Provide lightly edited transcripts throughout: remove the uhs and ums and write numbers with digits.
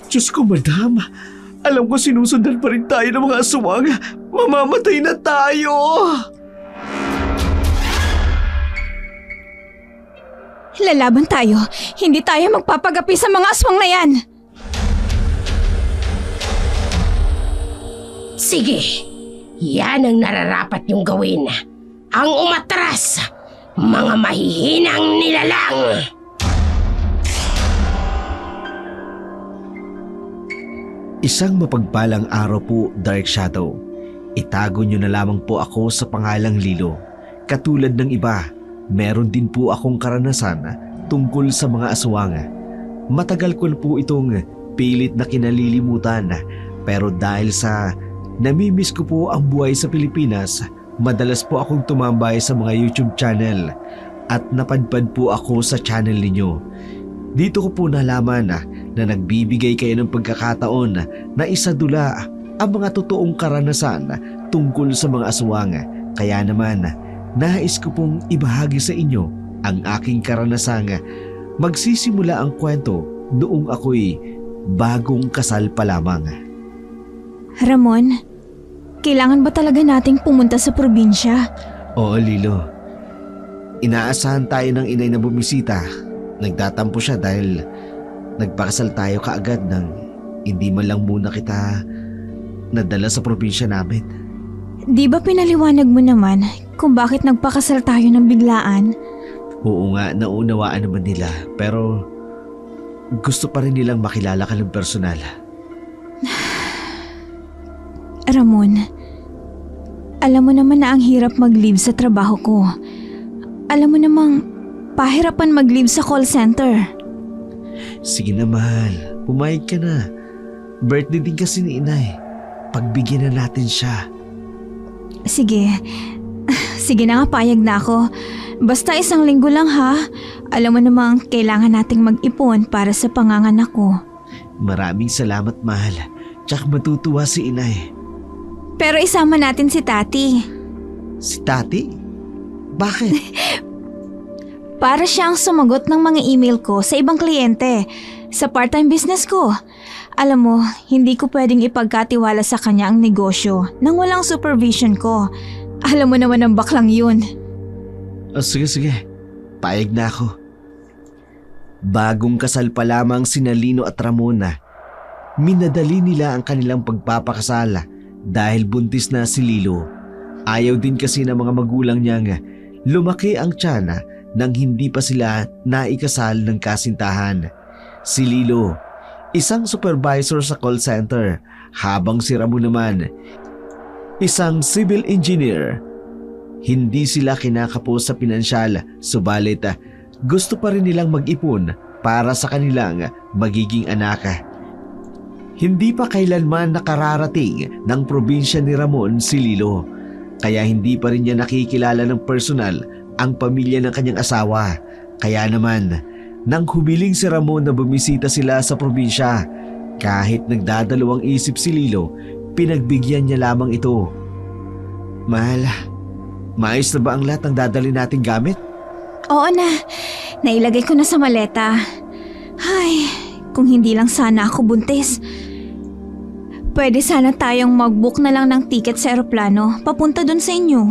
Diyos ko, madam. Alam ko sinusundan pa rin tayo ng mga aswang. Mamamatay na tayo! Lalaban tayo. Hindi tayo magpapagapi sa mga aswang na yan. Sige, yan ang nararapat niyong gawin. Ang umatras, mga mahihinang nilalang. Isang mapagpalang araw po, Dark Shadow. Itago niyo na lamang po ako sa pangalang Lilo. Katulad ng iba, meron din po akong karanasan tungkol sa mga aswang. Matagal ko na po itong pilit na kinalilimutan, pero dahil sa namimiss ko po ang buhay sa Pilipinas, madalas po akong tumambay sa mga YouTube channel at napadpad po ako sa channel ninyo. Dito ko po nalaman na nagbibigay kayo ng pagkakataon na isadula ang mga totoong karanasan tungkol sa mga aswang. Kaya naman, nais ko pong ibahagi sa inyo ang aking karanasang magsisimula ang kwento noong ako'y bagong kasal pa lamang. Ramon, kailangan ba talaga nating pumunta sa probinsya? Oo, Lilo. Inaasahan tayo ng inay na bumisita. Nagtatampo siya dahil nagpakasal tayo kaagad nang hindi man lang muna kita nadala sa probinsya namin. Di ba pinaliwanag mo naman kung bakit nagpakasal tayo ng biglaan? Oo nga, naunawaan naman nila. Pero gusto pa rin nilang makilala ka ng personal. Ramon, alam mo naman na ang hirap mag-leave sa trabaho ko. Alam mo namang pahirapan mag-leave sa call center. Sige na, mahal. Pumayag ka na. Birthday din kasi ni inay. Pagbigyan na natin siya. Sige. Sige na nga, payag na ako. Basta 1 linggo lang ha. Alam mo namang kailangan nating mag-ipon para sa panganganak ko. Maraming salamat, mahal. Tsak matutuwa si inay. Pero isama natin si Tati. Si Tati? Bakit? Para siyang sumagot ng mga email ko sa ibang kliyente sa part-time business ko. Alam mo, hindi ko pwedeng ipagkatiwala sa kanya ang negosyo nang walang supervision ko. Alam mo naman ang baklang yun. Oh, sige. Payag na ako. Bagong kasal pa lamang sina Lino at Ramona. Minadali nila ang kanilang pagpapakasal dahil buntis na si Lilo. Ayaw din kasi ng mga magulang niyang lumaki ang tiyan nang hindi pa sila naikasal ng kasintahan. Si Lilo, isang supervisor sa call center, habang si Ramon naman, isang civil engineer. Hindi sila kinakapos sa pinansyal, subalit gusto pa rin nilang mag-ipon para sa kanilang magiging anak. Hindi pa kailanman nakararating ng probinsya ni Ramon si Lilo, kaya hindi pa rin niya nakikilala ng personal ang pamilya ng kanyang asawa. Kaya naman, nang humiling si Ramon na bumisita sila sa probinsya, kahit nagdadalawang isip si Lilo, pinagbigyan niya lamang ito. Mahal, maayos na ba ang lahat ng dadali nating gamit? Oo na, nailagay ko na sa maleta. Ay, kung hindi lang sana ako buntis. Pwede sana tayong mag-book na lang ng ticket sa eroplano papunta dun sa inyo.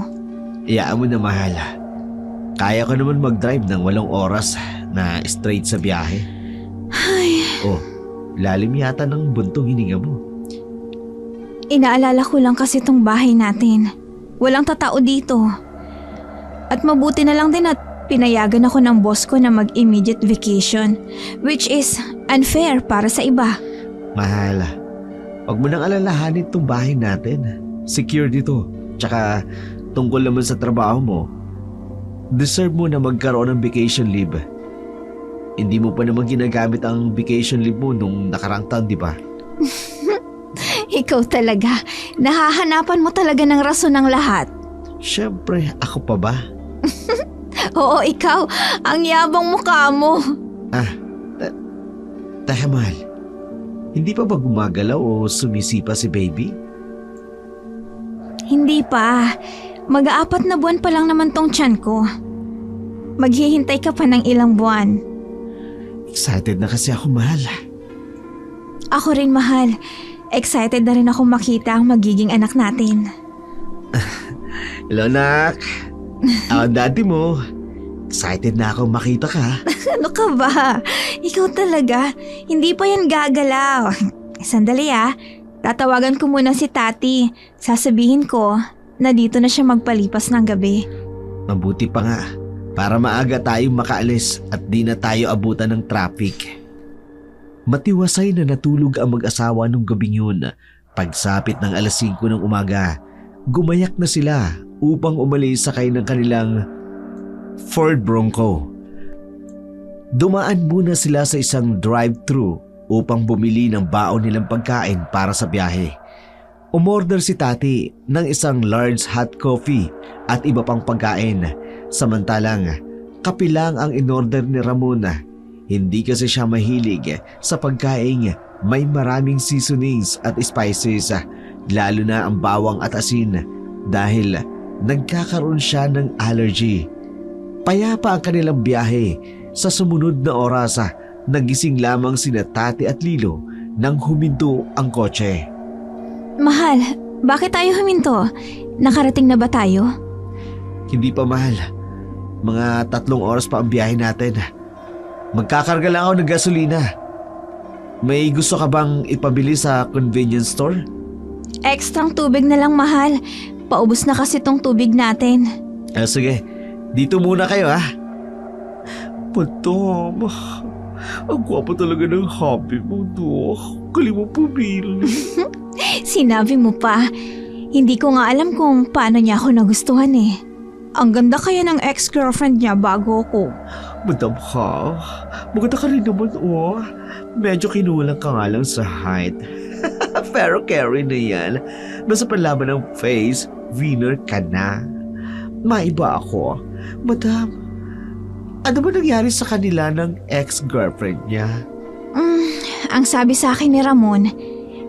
Iyaan mo na, mahal. Kaya ko naman mag-drive ng 8 oras na straight sa biyahe. Ay, Oh, lalim yata ng buntong hininga mo. inaalala ko lang kasi tong bahay natin. Walang tatao dito. At mabuti na lang din at pinayagan ako ng boss ko na mag-immediate vacation, which is unfair para sa iba. Mahal, huwag mo nang alalahanin itong bahay natin. Secure dito. Tsaka tungkol naman sa trabaho mo, deserve mo na magkaroon ng vacation leave. Hindi mo pa naman ginagamit ang vacation leave mo nung nakarang taon, di ba? Ikaw talaga. Nahahanapan mo talaga ng rason ng lahat. Siyempre, ako pa ba? Oo, ikaw. Ang yabang mukha mo. Teka, mahal. Hindi pa ba gumagalaw o sumisipa si baby? Hindi pa. Mag-4 na buwan pa lang naman tong tiyan ko. Maghihintay ka pa ng ilang buwan. Excited na kasi ako, mahal. Ako rin, mahal. Excited na rin ako makita ang magiging anak natin. Hello, nak. Ako dati mo. Excited na akong makita ka. Ano ka ba? Ikaw talaga. Hindi pa yan gagalaw. Sandali Tatawagan ko muna si Tati. Sasabihin ko na dito na siya magpalipas ng gabi. Mabuti pa nga. Para maaga tayong makaalis at di na tayo abutan ng traffic. Matiwasay na natulog ang mag-asawa nung gabing yun. Pagsapit ng alas 5 ng umaga, gumayak na sila upang umalis sakay ng kanilang Ford Bronco. Dumaan muna sila sa isang drive-thru upang bumili ng baon nilang pagkain para sa biyahe. Umorder si Tati ng isang large hot coffee at iba pang pagkain. Samantalang kape lang ang inorder ni Ramon. Hindi kasi siya mahilig sa pagkain may maraming seasonings at spices, lalo na ang bawang at asin dahil nagkakaroon siya ng allergy. Payapa ang kanilang biyahe. Sa sumunod na oras, nagising lamang sina Tati at Lilo nang huminto ang kotse. Mahal, bakit tayo huminto? Nakarating na ba tayo? Hindi pa, mahal. Mga 3 oras pa ang biyahe natin. Magkakarga lang ako ng gasolina. May gusto ka bang ipabili sa convenience store? Extrang tubig na lang, mahal. Paubos na kasi tong tubig natin. Sige, dito muna kayo Madam, ang gwapo talaga ng hobby mo, no? Galing mo pumili. Sinabi mo pa. Hindi ko nga alam kung paano niya ako nagustuhan Ang ganda kaya ng ex-girlfriend niya bago ako. Madam ha, maganda ka rin naman Medyo kinulang ka nga lang sa height. Pero carry na yan. Nasa panlaban ng face, winner ka na. Maiba ako. Madam, ano ba nangyari sa kanila ng ex-girlfriend niya? Ang sabi sa akin ni Ramon,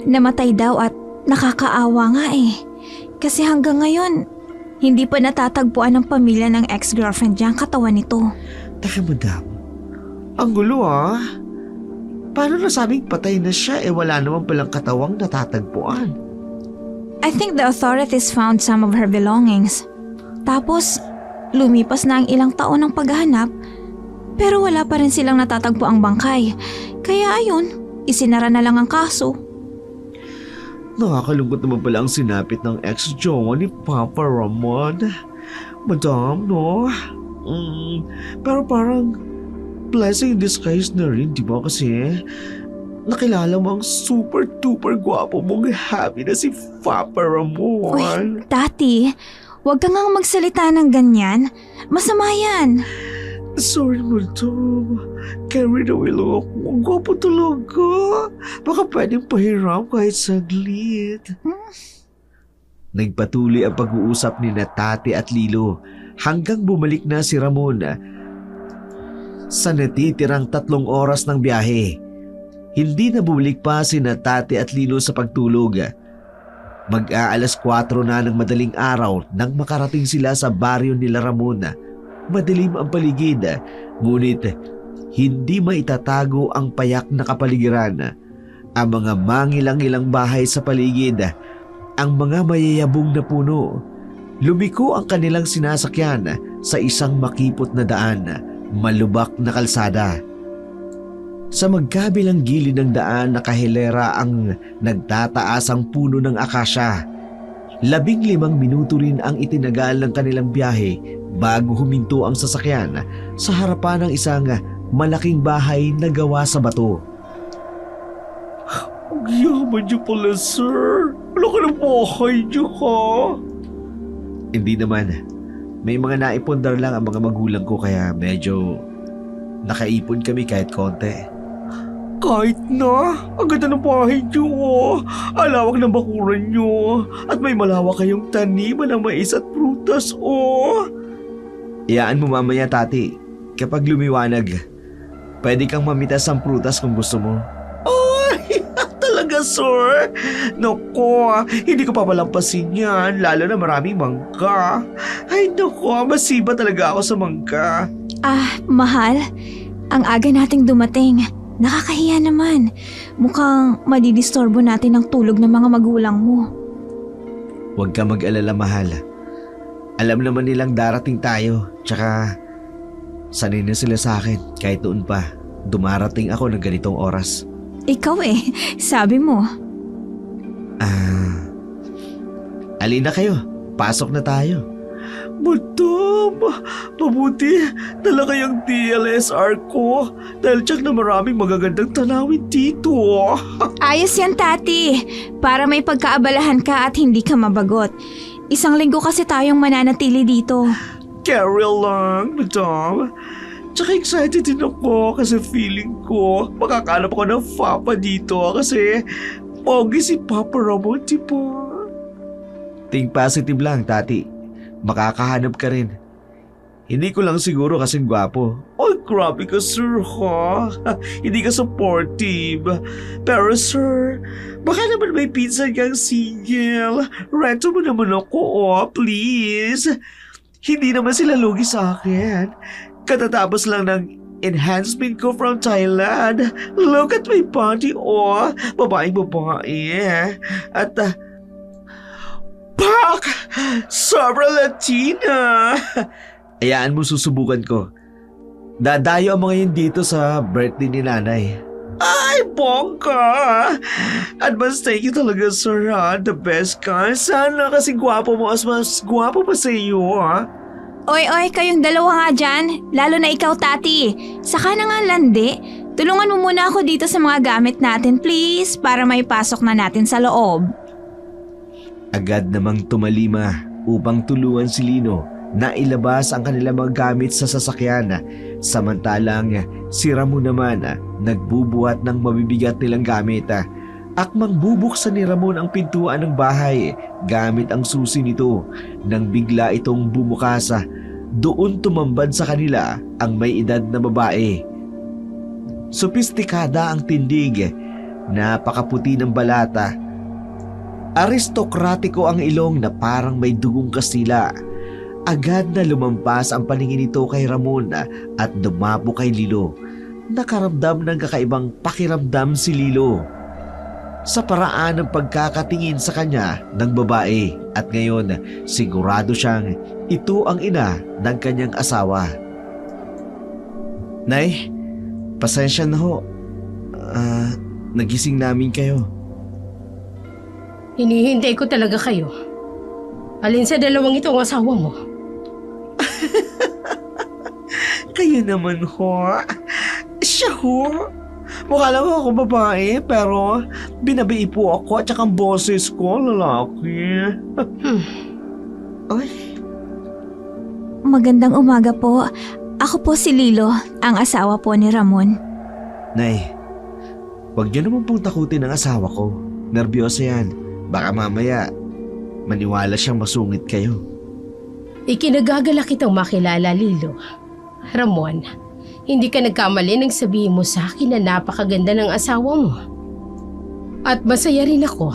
namatay daw at nakakaawa nga Kasi hanggang ngayon, hindi pa natatagpuan ng pamilya ng ex-girlfriend niya ang katawan nito. Teka, madam. Ang gulo Paano nasabing patay na siya wala naman palang katawang natatagpuan? I think the authorities found some of her belongings. Tapos, lumipas na ang ilang taon ng paghahanap, pero wala pa rin silang natatagpo ang bangkay. Kaya ayun, isinara na lang ang kaso. Nakakalungkot naman pala ang sinapit ng ex-jowa ni Papa Ramon. Madam, no? Pero parang blessing in disguise na rin, di ba? Kasi nakilala mo ang super-duper gwapo mong happy na si Papa Ramon. Uy, Tati, huwag ka nga magsalita ng ganyan. Masama yan. Sorry, madam. Carried away lang ako. Ang gwapo talaga. Baka pwedeng pahiram kahit saglit. Nagpatuloy ang pag-uusap ni Tati at Lilo hanggang bumalik na si Ramon. Sa natitirang 3 oras ng biyahe, hindi na bumalik pa si Tati at Lilo sa pagtulog. Mag-aalas 4 na ng madaling araw nang makarating sila sa baryo nila Ramon. Madilim ang paligid, ngunit hindi maitatago ang payak na kapaligiran. Ang mga mangilang-ilang bahay sa paligid, ang mga mayayabong na puno. Lumiko ang kanilang sinasakyan sa isang makipot na daan, malubak na kalsada. Sa magkabilang gilid ng daan nakahilera ang nagtataasang puno ng akasya. 15 minuto rin ang itinagal ng kanilang biyahe bago huminto ang sasakyan sa harapan ng isang malaking bahay na gawa sa bato. Ang yaman niyo pala, sir. Wala ka ng bahay niyo, ha? Hindi naman. May mga naipundar lang ang mga magulang ko kaya medyo nakaipon kami kahit konti. Kahit na, ang ganda ng bahay niyo. Alawak ng bakuran niyo. At may malawak kayong taniman ng mais at prutas, Iyaan mo mamaya, Tati. Kapag lumiwanag, pwede kang mamitas ang prutas kung gusto mo. Ay, talaga, sir? Naku, hindi ko papalampasin yan, lalo na maraming mangga. Ay, naku, masiba talaga ako sa mangga. Mahal, ang aga nating dumating. Nakakahiya naman. Mukhang madidisturbo natin ang tulog ng mga magulang mo. Huwag ka mag-alala, mahal. Alam naman nilang darating tayo. Tsaka sanay na sila sa akin kahit doon pa. Dumarating ako ng ganitong oras. Ikaw sabi mo. Alina kayo, pasok na tayo. Madam, mabuti dala kayang DLSR ko dahil tiyak na maraming magagandang tanawin dito. Ayos yan, Tati. Para may pagkaabalahan ka at hindi ka mabagot. 1 linggo kasi tayong mananatili dito. Carry lang, madam. Tsaka excited din ako kasi feeling ko makakalap ako ng Papa dito kasi pogi si Papa Ramon, di ba? Think positive lang, Tati. Makakahanap ka rin. Hindi ko lang siguro kasing gwapo. Ay, grabe ka, sir, ha? Hindi ka supportive. Pero, sir, baka naman may pinsan kang single. Rento mo naman ako, please. Hindi naman sila lugi sa akin. Katatapos lang ng enhancement ko from Thailand. Look at my body, babaeng babae. At, Pak! Sobra Latina! Hayaan mo, susubukan ko. Dadayo ang mga yun dito sa birthday ni nanay. Ay, bongga! Advance thank you talaga, sir, ha? The best ka. Sana kasi gwapo mo as mas gwapo pa sa iyo, ha? Oy, kayong dalawa nga dyan. Lalo na ikaw, Tati. Saka na nga landi. Tulungan mo muna ako dito sa mga gamit natin, please, para may pasok na natin sa loob. Agad namang tumalima upang tulungan si Lino na ilabas ang kanilang mga gamit sa sasakyan. Samantalang si Ramon naman nagbubuhat ng mabibigat nilang gamit. Akmang bubuksan ni Ramon ang pintuan ng bahay gamit ang susi nito. Nang bigla itong bumukas, doon tumambad sa kanila ang may edad na babae. Sopistikada ang tindig, napakaputi ng balata. Aristokratiko ang ilong na parang may dugong Kastila. Agad na lumampas ang paningin nito kay Ramon at dumapo kay Lilo. Nakaramdam ng kakaibang pakiramdam si Lilo sa paraan ng pagkakatingin sa kanya ng babae, at ngayon sigurado siyang ito ang ina ng kanyang asawa. Nay, pasensya na ho. Nagising namin kayo. Hinihintay ko talaga kayo. Alin sa dalawang ito ang asawa mo? Kayo naman ho. Siya ho. Mukha lang ako babae pero binabii po ako at saka ang boses ko lalaki. Ay. Magandang umaga po. Ako po si Lilo, ang asawa po ni Ramon. Nay, huwag niyo naman pong takutin ang asawa ko. Nervyoso yan. Baka mamaya maniwala siyang masungit kayo. Ikinagagala kitang makilala, Lilo. Ramon, hindi ka nagkamali nang sabihin mo sa akin na napakaganda ng asawa mo. At masaya rin ako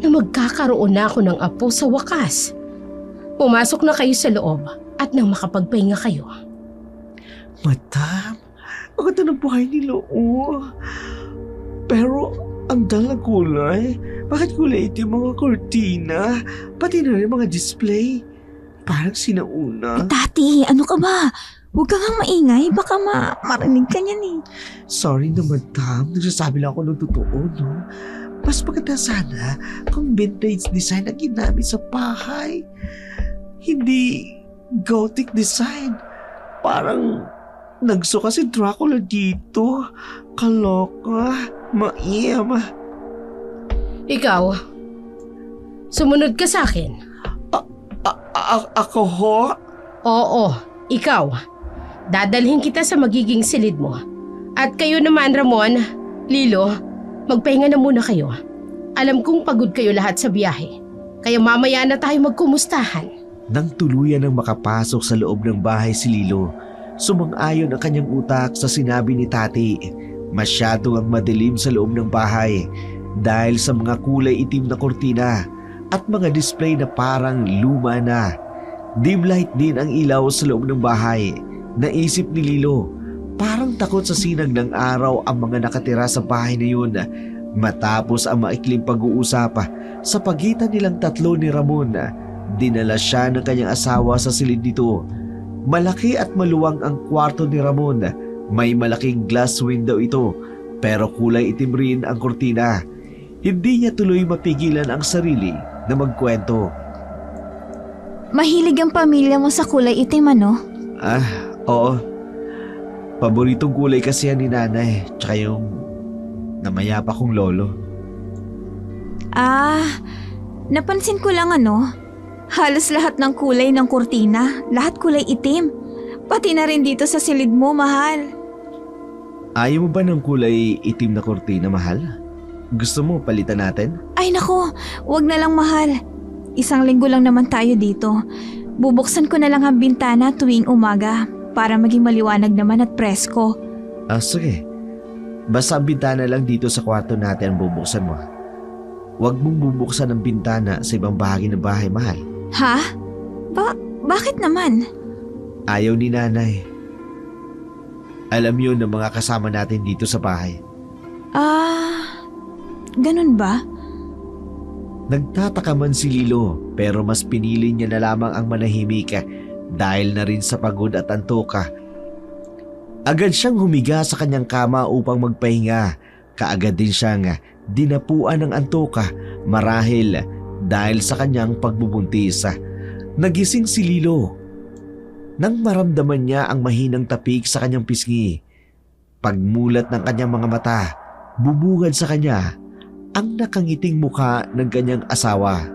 na magkakaroon na ako ng apo sa wakas. Pumasok na kayo sa loob at nang makapagpahinga kayo. Madam, ang ganda ng buhay ni Loo. Pero ang dalang kulay. Bakit kulay itim mga kortina? Pati na rin mga display. Parang sinauna. Tati, ano ka ba? Huwag ka nga maingay. Baka marinig ka niyan Sorry na, madam. Nagsasabi lang ako ng totoo, no? Mas maganda sana kung vintage design ang ginamit sa bahay. Hindi gothic design. Parang nagsuka si Dracula dito. Kaloka. Maiyam. Ikaw, sumunod ka sa akin. Ako ho? Oo, ikaw. Dadalhin kita sa magiging silid mo. At kayo naman, Ramon, Lilo, magpahinga na muna kayo. Alam kong pagod kayo lahat sa biyahe. Kaya mamaya na tayo magkumustahan. Nang tuluyan ng makapasok sa loob ng bahay si Lilo, sumang-ayon ang kanyang utak sa sinabi ni Tati. Masyado ang madilim sa loob ng bahay dahil sa mga kulay itim na kortina at mga display na parang luma na. Dim light din ang ilaw sa loob ng bahay. Naisip ni Lilo, Parang takot sa sinag ng araw ang mga nakatira sa bahay na yun matapos ang maikling pag-uusap sa pagitan nilang tatlo ni Ramon. Dinala siya ng kanyang asawa sa silid nito. Malaki at maluwang ang kwarto ni Ramon. May malaking glass window ito pero kulay itim rin ang kurtina. Hindi niya tuloy mapigilan ang sarili na magkwento. Mahilig ang pamilya mo sa kulay itim, ano? Oo. Paboritong kulay kasi yan ni nanay, tsaka yung namayapa kong lolo. Napansin ko lang halos lahat ng kulay ng kurtina, lahat kulay itim. Pati na rin dito sa silid mo, mahal. Ayaw mo ba ng kulay itim na kurtina, mahal? Gusto mo palitan natin? Ay nako, wag na lang, mahal. Isang linggo lang naman tayo dito. Bubuksan ko na lang ang bintana tuwing umaga para maging maliwanag naman at presko. Sige. Basta ang bintana lang dito sa kwarto natin ang bubuksan mo. Huwag mong bubuksan ang bintana sa ibang bahagi ng bahay, mahal. Ha? Bakit naman? Ayaw ni nanay. Alam yun ng mga kasama natin dito sa bahay. Ganun ba? Nagtataka man si Lilo pero mas pinili niya na lamang ang manahimik dahil na rin sa pagod at antoka. Agad siyang humiga sa kanyang kama upang magpahinga. Kaagad din siyang dinapuan ng antoka marahil dahil sa kanyang pagbubuntis. Nagising si Lilo nang maramdaman niya ang mahinang tapik sa kanyang pisngi. Pagmulat ng kanyang mga mata, bubungad sa kanya ang nakangiting mukha ng kanyang asawa.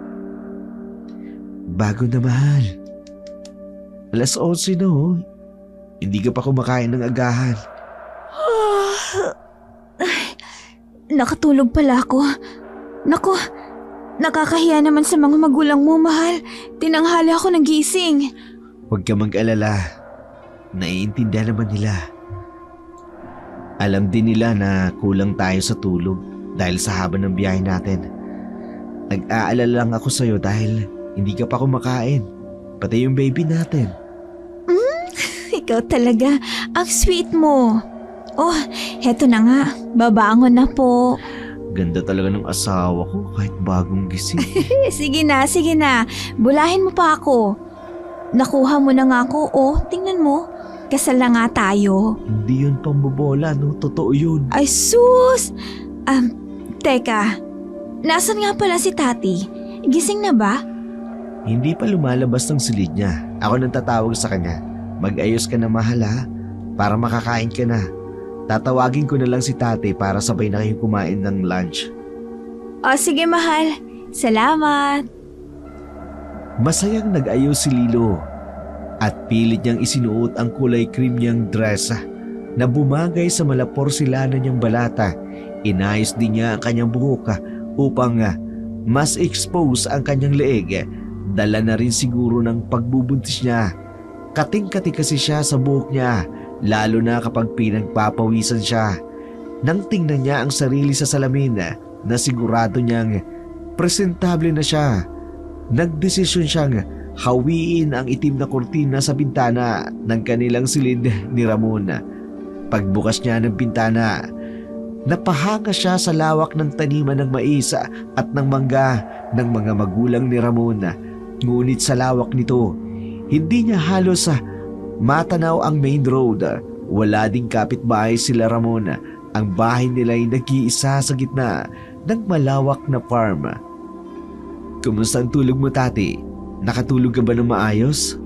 Bago na, mahal. 11:00 na oh. Hindi ka pa kumakain ng agahan. Nakatulog pala ako. Naku, nakakahiya naman sa mga magulang mo, mahal. Tinanghali ako ng gising. Huwag ka mag-alala. Naiintindihan naman nila. Alam din nila na kulang tayo sa tulog dahil sa haba ng biyahe natin. Nag-aalala lang ako sa'yo dahil hindi ka pa kumakain. Pati yung baby natin. Ikaw talaga, ang sweet mo. Oh, heto na nga. Babangon na po. Ganda talaga ng asawa ko kahit bagong gising. Sige na. Bulahin mo pa ako. Nakuha mo na nga ako. Oh, tingnan mo. Kasal na nga tayo. Hindi yun pambobola, no? Totoo yun. Ay, sus! Teka. Nasaan nga pala si Tati? Gising na ba? Hindi pa lumalabas ng silid niya. Ako nang tatawag sa kanya. Mag-ayos ka na, mahal, ha? Para makakain ka na. Tatawagin ko na lang si Tati para sabay na kayong kumain ng lunch. Sige, mahal. Salamat. Masayang nag-ayos si Lilo at pilit niyang isinuot ang kulay cream niyang dress na bumagay sa malaporsilana niyang balata. Inayos din niya ang kanyang buhok upang mas expose ang kanyang leeg. Dala na rin siguro ng pagbubuntis niya. Kating-kati kasi siya sa buhok niya, lalo na kapag pinagpapawisan siya. Nang tingnan niya ang sarili sa salamin na sigurado niyang presentable na siya, nagdesisyon siyang hawiin ang itim na kurtina sa bintana ng kanilang silid ni Ramon. Pagbukas niya ng bintana, napahanga siya sa lawak ng taniman ng mais at ng mangga ng mga magulang ni Ramon. Ngunit sa lawak nito, hindi niya halos matanaw ang main road. Wala ding kapitbahay sila Ramon. Ang bahay nila ay nag-iisa sa gitna ng malawak na farm. Kumusta ang tulog mo, Tati? Nakatulog ka ba ng maayos?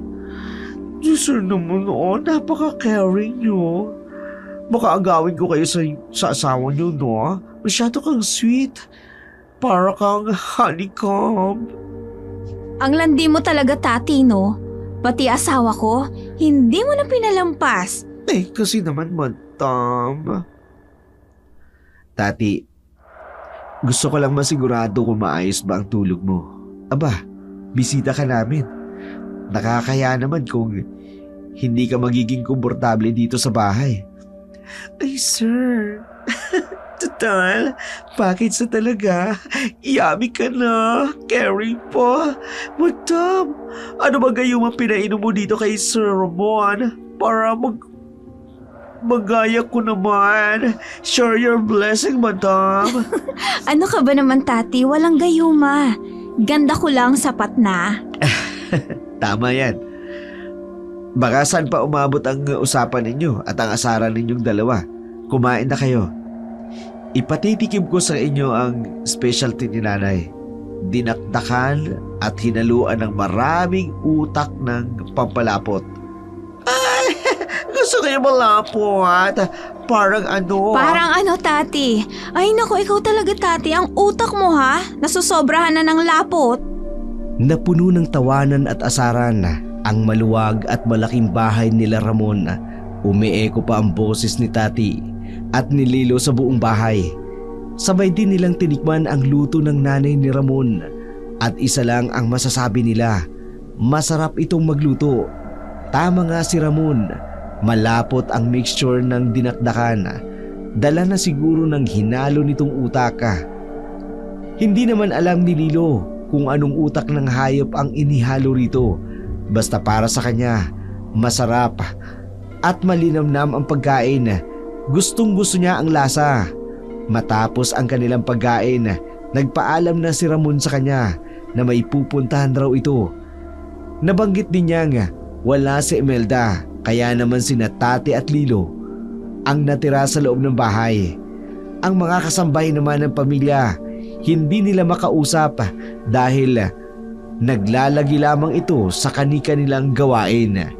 Diyos naman, napaka-caring niyo. Baka agawin ko kayo sa asawa niyo, no? Masyado kang sweet. Para kang honeycomb. Ang landi mo talaga, Tati, no? Pati asawa ko, hindi mo na pinalampas. Kasi naman, madam. Tati, gusto ko lang masigurado kung maayos ba ang tulog mo. Aba, bisita ka namin. Nakakaya naman kung hindi ka magiging komportable dito sa bahay. Ay, sir. Total, package na talaga. Yummy ka na. Caring pa. Madam, ano ba gayong ang pinainom mo dito kay Sir Ramon? Para Magaya ko naman. Share your blessing, madam. Ano ka ba naman, Tati? Walang gayuma. Ganda ko lang, sapat na. Tama yan. Baka saan pa umabot ang usapan ninyo at ang asaran ninyong dalawa. Kumain na kayo. Ipatitikim ko sa inyo ang specialty ni nanay. Dinakdakan at hinaluan ng maraming utak ng pampalapot. Ay, gusto kayo malapot. Parang ano? Parang ano, Tati? Ay naku, ikaw talaga, Tati. Ang utak mo, ha? Nasusobrahan na ng lapot. Napuno ng tawanan at asaran ang maluwag at malaking bahay nila Ramon. Umieko pa ang boses ni Tati at ni Lilo sa buong bahay. Sabay din nilang tinikman ang luto ng nanay ni Ramon at isa lang ang masasabi nila, masarap itong magluto. Tama nga si Ramon, malapot ang mixture ng dinakdakan. Dala na siguro ng hinalo nitong utak. Hindi naman alam ni Lilo kung anong utak ng hayop ang inihalo rito. Basta para sa kanya, masarap at malinamnam ang pagkain. Gustong gusto niya ang lasa. Matapos ang kanilang pagkain, nagpaalam na si Ramon sa kanya na may pupuntahan raw ito. Nabanggit din niyang wala si Imelda, kaya naman sina Tati at Lilo ang natira sa loob ng bahay. Ang mga kasambay naman ng pamilya, hindi nila makausap dahil naglalagi lamang ito sa kani-kanilang gawain.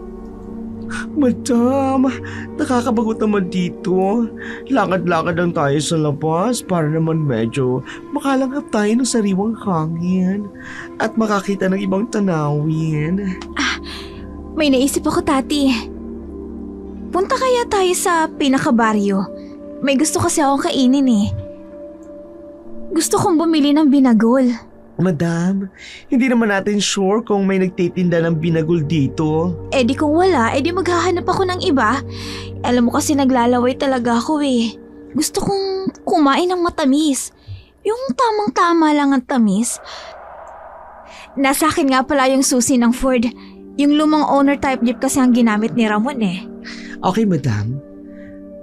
Madam, nakakabagot naman dito. Lakad-lakad lang tayo sa labas para naman medyo makalanghap tayo ng sariwang hangin at makakita ng ibang tanawin. May naisip ako, Tati. Punta kaya tayo sa pinakabaryo. May gusto kasi akong kainin eh. Gusto kong bumili ng binagol. Madam, hindi naman natin sure kung may nagtitinda ng binagol dito. Eh di kung wala, eh di maghahanap ako ng iba. Alam mo kasi naglalaway talaga ako eh. Gusto kong kumain ng matamis. Yung tamang-tama lang ang tamis. Nasa akin nga pala yung susi ng Ford. Yung lumang owner type jeep kasi ang ginamit ni Ramon eh. Okay, madam.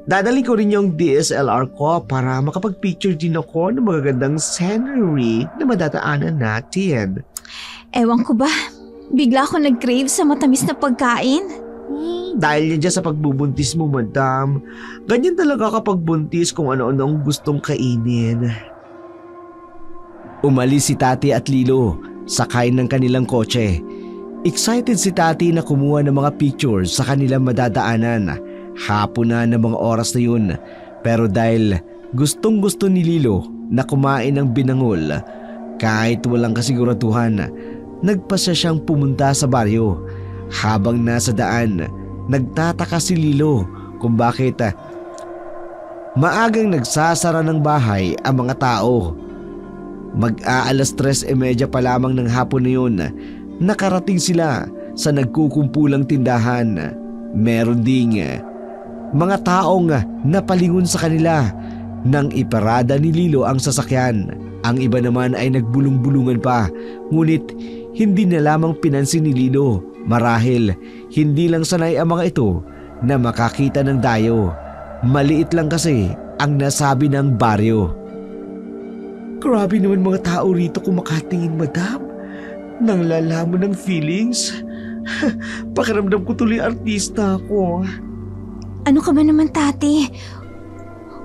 Dadalhin ko rin yung DSLR ko para makapag-picture din ako ng magagandang scenery na madadaanan natin. Ewan ko ba, bigla ako nag-crave sa matamis na pagkain. Dahil yan dyan sa pagbubuntis mo, madam. Ganyan talaga kapag buntis kung ano-ano ang gustong kainin. Umalis si Tati at Lilo, sakay ng kanilang kotse. Excited si Tati na kumuha ng mga pictures sa kanilang madadaanan. Hapon na ng mga oras na yun, pero dahil gustong gusto ni Lilo na kumain ng binangol, kahit walang kasiguraduhan, nagpasya siyang pumunta sa baryo. Habang nasa daan, nagtataka si Lilo kung bakit maagang nagsasara ng bahay ang mga tao. Mag-aalas 3:30 pa lamang ng hapon na yun, nakarating sila sa nagkukumpulang tindahan. Meron ding mga taong napalingon sa kanila nang iparada ni Lilo ang sasakyan. Ang iba naman ay nagbulong-bulungan pa, ngunit hindi na lamang pinansin ni Lilo. Marahil hindi lang sanay ang mga ito na makakita ng dayo. Maliit lang kasi ang nasabi ng baryo. Grabe naman mga tao rito kung makatingin, madam. Nang lalaman ng feelings. Pakiramdam ko tuloy artista ako. Ano ka ba naman, Tati?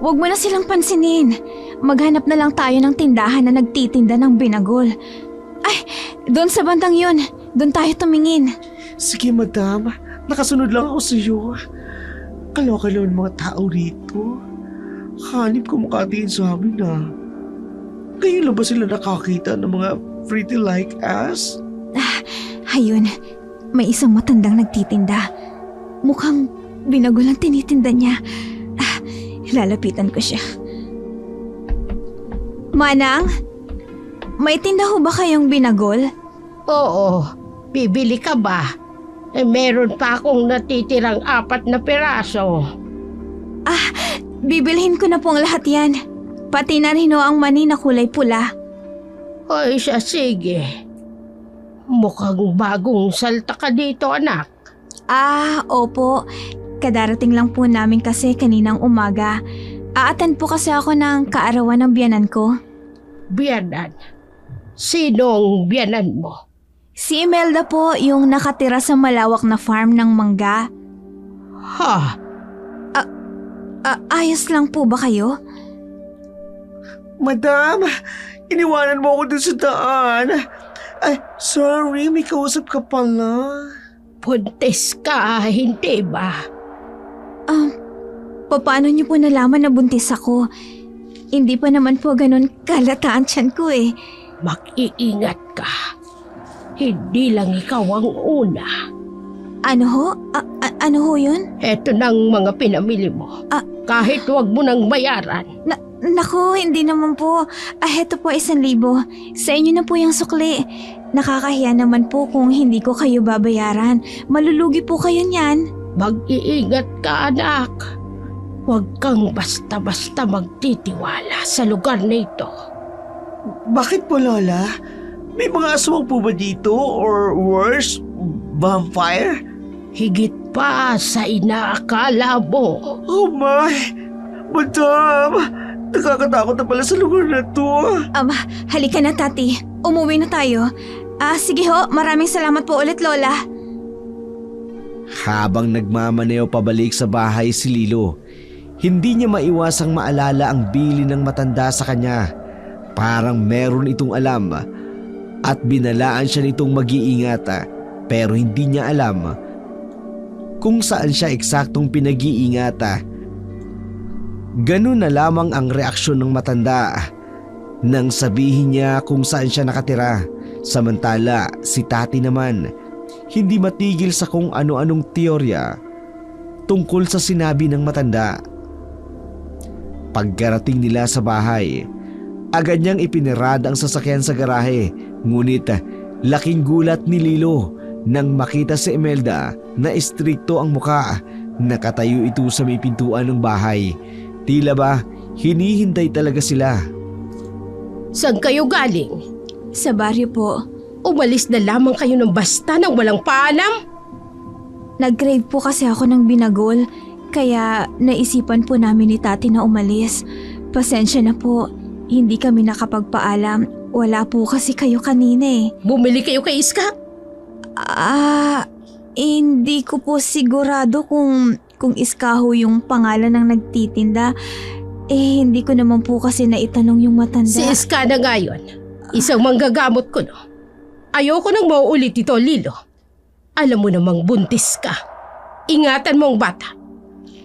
Huwag mo na silang pansinin. Maghanap na lang tayo ng tindahan na nagtitinda ng binagol. Ay, doon sa bandang yun. Doon tayo tumingin. Sige, madam. Nakasunod lang ako sa iyo. Kaloka naman mga tao rito. Hanip ko makatingin sa amin na. Ngayon lang ba sila nakakita ng mga pretty like us? Ayun, may isang matandang nagtitinda. Mukhang binagol ang tinitinda niya. Lalapitan ko siya. Manang, may tinda ho ba kayong binagol? Oo, bibili ka ba? Meron pa akong natitirang 4 na piraso. Bibilhin ko na po ang lahat yan. Pati na rin ho ang mani na kulay pula. Ay, sige. Mukhang bagong salta ka dito, anak. Opo. kadarating lang po namin kasi kaninang umaga. A-attend po kasi ako ng kaarawan ng biyanan ko. Biyanan? Sinong biyanan mo? Si Imelda po, yung nakatira sa malawak na farm ng mangga. Ha? Ayos lang po ba kayo? Madam, iniwanan mo ako dun sa daan. Ay, sorry, may kausap ka pala. Buntis ka, hindi ba? Paano niyo po nalaman na buntis ako? Hindi pa naman po ganun kalataan tiyan ko eh. Mag-iingat ka. Hindi lang ikaw ang una. Ano ho? Ano ho yun? Eto ng mga pinamili mo. Kahit wag mo nang bayaran. Naku, hindi naman po. Heto po 1,000. Sa inyo na po yung sukli. Nakakahiya naman po kung hindi ko kayo babayaran. Malulugi po kayo niyan. Mag-iingat ka, anak. Huwag kang basta-basta magtitiwala sa lugar na ito. Bakit po, Lola? May mga aswang po ba dito? Or worse, vampire? Higit pa sa inaakala mo. Oh my! Madam! Nakakatakot na pala sa lugar na to. Halika na, Tati. Umuwi na tayo. Sige ho, maraming salamat po ulit, Lola. Habang nagmamaneo pabalik sa bahay si Lilo, hindi niya maiwasang maalala ang bili ng matanda sa kanya. Parang meron itong alam at binalaan siya nitong mag-iingat, pero hindi niya alam kung saan siya eksaktong pinag-iingat. Ganun na lamang ang reaksyon ng matanda nang sabihin niya kung saan siya nakatira. Samantala si Tati naman hindi matigil sa kung ano-anong teorya tungkol sa sinabi ng matanda. Pagkarating nila sa bahay, agad niyang ipinirada ang sasakyan sa garahe. Ngunit laking gulat ni Lilo nang makita si Imelda na istrikto ang muka. Nakatayo ito sa may pintuan ng bahay. Tila ba hinihintay talaga sila. Saan kayo galing? Sa baryo po. Umalis na lamang kayo ng basta nang walang paalam? Nag-grave po kasi ako ng binagol. Kaya naisipan po namin ni Tati na umalis. Pasensya na po. Hindi kami nakapagpaalam. Wala po kasi kayo kanina eh. Bumili kayo kay Iska? Hindi ko po sigurado kung Iskaho yung pangalan ng nagtitinda. Hindi ko naman po kasi naitanong yung matanda. Si Iska na ngayon. Isang manggagamot ko, no? Ayoko nang mauulit ito, Lilo. Alam mo namang buntis ka. Ingatan mo ang bata.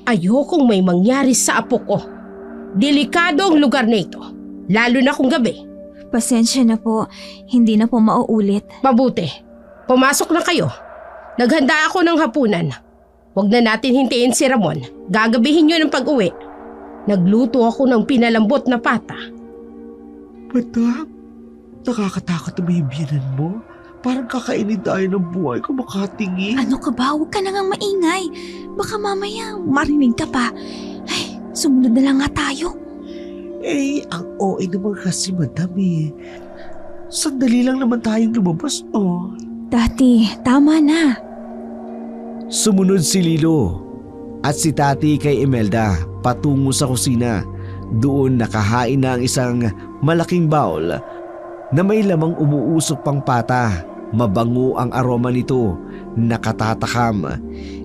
Ayokong may mangyari sa apo ko. Delikado ang lugar na ito. Lalo na kung gabi. Pasensya na po. Hindi na po mauulit. Mabuti. Pumasok na kayo. Naghanda ako ng hapunan. Huwag na natin hintayin si Ramon. Gagabihin niyo ng pag-uwi. Nagluto ako ng pinalambot na pata. Madam, nakakatakot na may biyanan mo. Parang kakainin tayo ng buhay kung makatingin. Ano ka ba? Huwag ka na ngang maingay. Baka mamaya marinig ka pa. Ay, sumunod na lang nga tayo. Ang OA naman kasi, madam eh. Sandali lang naman tayong lumabas, oh. Tati, tama na. Sumunod si Lilo at si Tati kay Imelda patungo sa kusina. Doon nakahain na ang isang malaking bowl na may lamang umuusok pang pata. Mabango ang aroma nito, nakatatakam.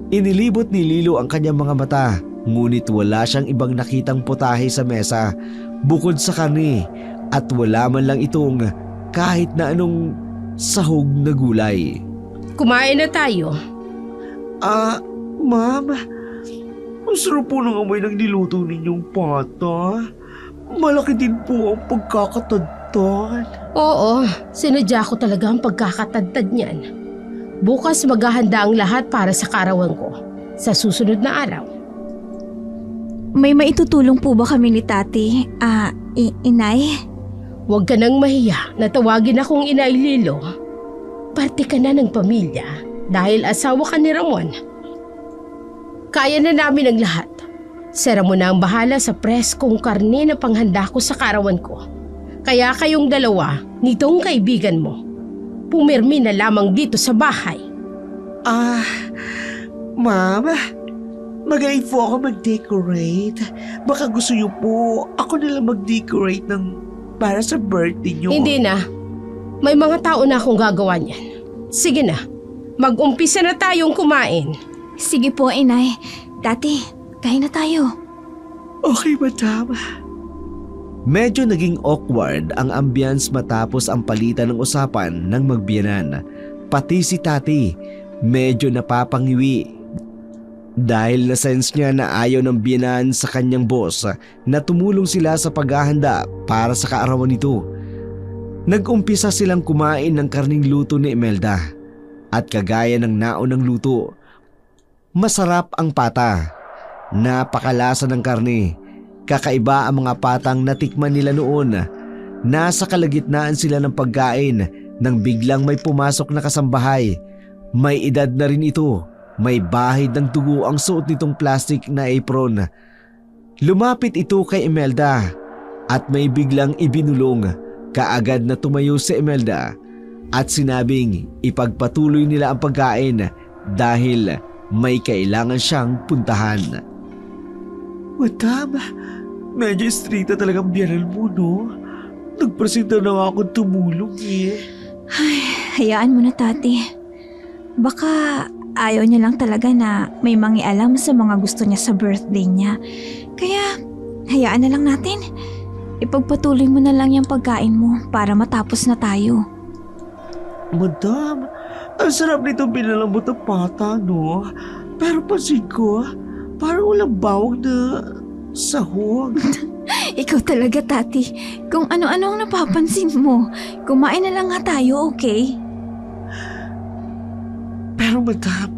Inilibot ni Lilo ang kanyang mga mata, ngunit wala siyang ibang nakitang putahe sa mesa bukod sa karne at wala man lang itong kahit na anong sahog na gulay. Kumain na tayo. Ma'am, ang sarap po ng amoy ng niluto ninyong pata. Malaki din po ang pagkakatadtad. Oo, sinadya ko talaga ang pagkakatadtad niyan. Bukas maghahanda ang lahat para sa karawan ko sa susunod na araw. May maitutulong po ba kami ni Tati? Inay? Huwag ka nang mahiya na tawagin akong Inay Lilo. Parte ka na ng pamilya dahil asawa ka ni Ramon. Kaya na namin ang lahat. Si Ramon na ang bahala sa preskong karne na panghanda ko sa karawan ko. Kaya kayong dalawa, nitong kaibigan mo, pumirmi na lamang dito sa bahay. Ma'am, Magaling po ako mag-decorate. Baka gusto niyo po, ako na lang mag-decorate para sa birthday niyo. Hindi na. May mga tao na akong gagawa niyan. Sige na, mag-umpisa na tayong kumain. Sige po, inay. Tati, kain na tayo. Okay, madam. Medyo naging awkward ang ambience matapos ang palitan ng usapan ng magbiyanan. Pati si Tati, medyo napapangiwi. Dahil na-sense niya na ayaw ng biyanan sa kanyang boss na tumulong sila sa paghahanda para sa kaarawan nito. Nag-umpisa silang kumain ng karning luto ni Imelda. At kagaya ng naunang luto, masarap ang pata. Napakalasa ng karne. Kakaiba ang mga patang natikman nila noon. Nasa kalagitnaan sila ng pagkain nang biglang may pumasok na kasambahay. May edad na rin ito. May bahid ng dugo ang suot nitong plastic na apron. Lumapit ito kay Imelda at may biglang ibinulong. Kaagad na tumayo si Imelda at sinabing ipagpatuloy nila ang pagkain dahil may kailangan siyang puntahan. Madam, medyo strita talagang biyanan mo, no? Nagpresenta na nga akong tumulong eh. Ay, hayaan mo na, Tati. Baka ayaw niya lang talaga na may mangialam sa mga gusto niya sa birthday niya. Kaya, hayaan na lang natin. Ipagpatuloy mo na lang yung pagkain mo para matapos na tayo. Madam, ang sarap nito binalambot ng pata, no? Pero pansin ko, parang walang bawang na sahog. Ikaw talaga, Tati. Kung ano-ano ang napapansin mo, kumain na lang nga tayo, okay? Pero madam,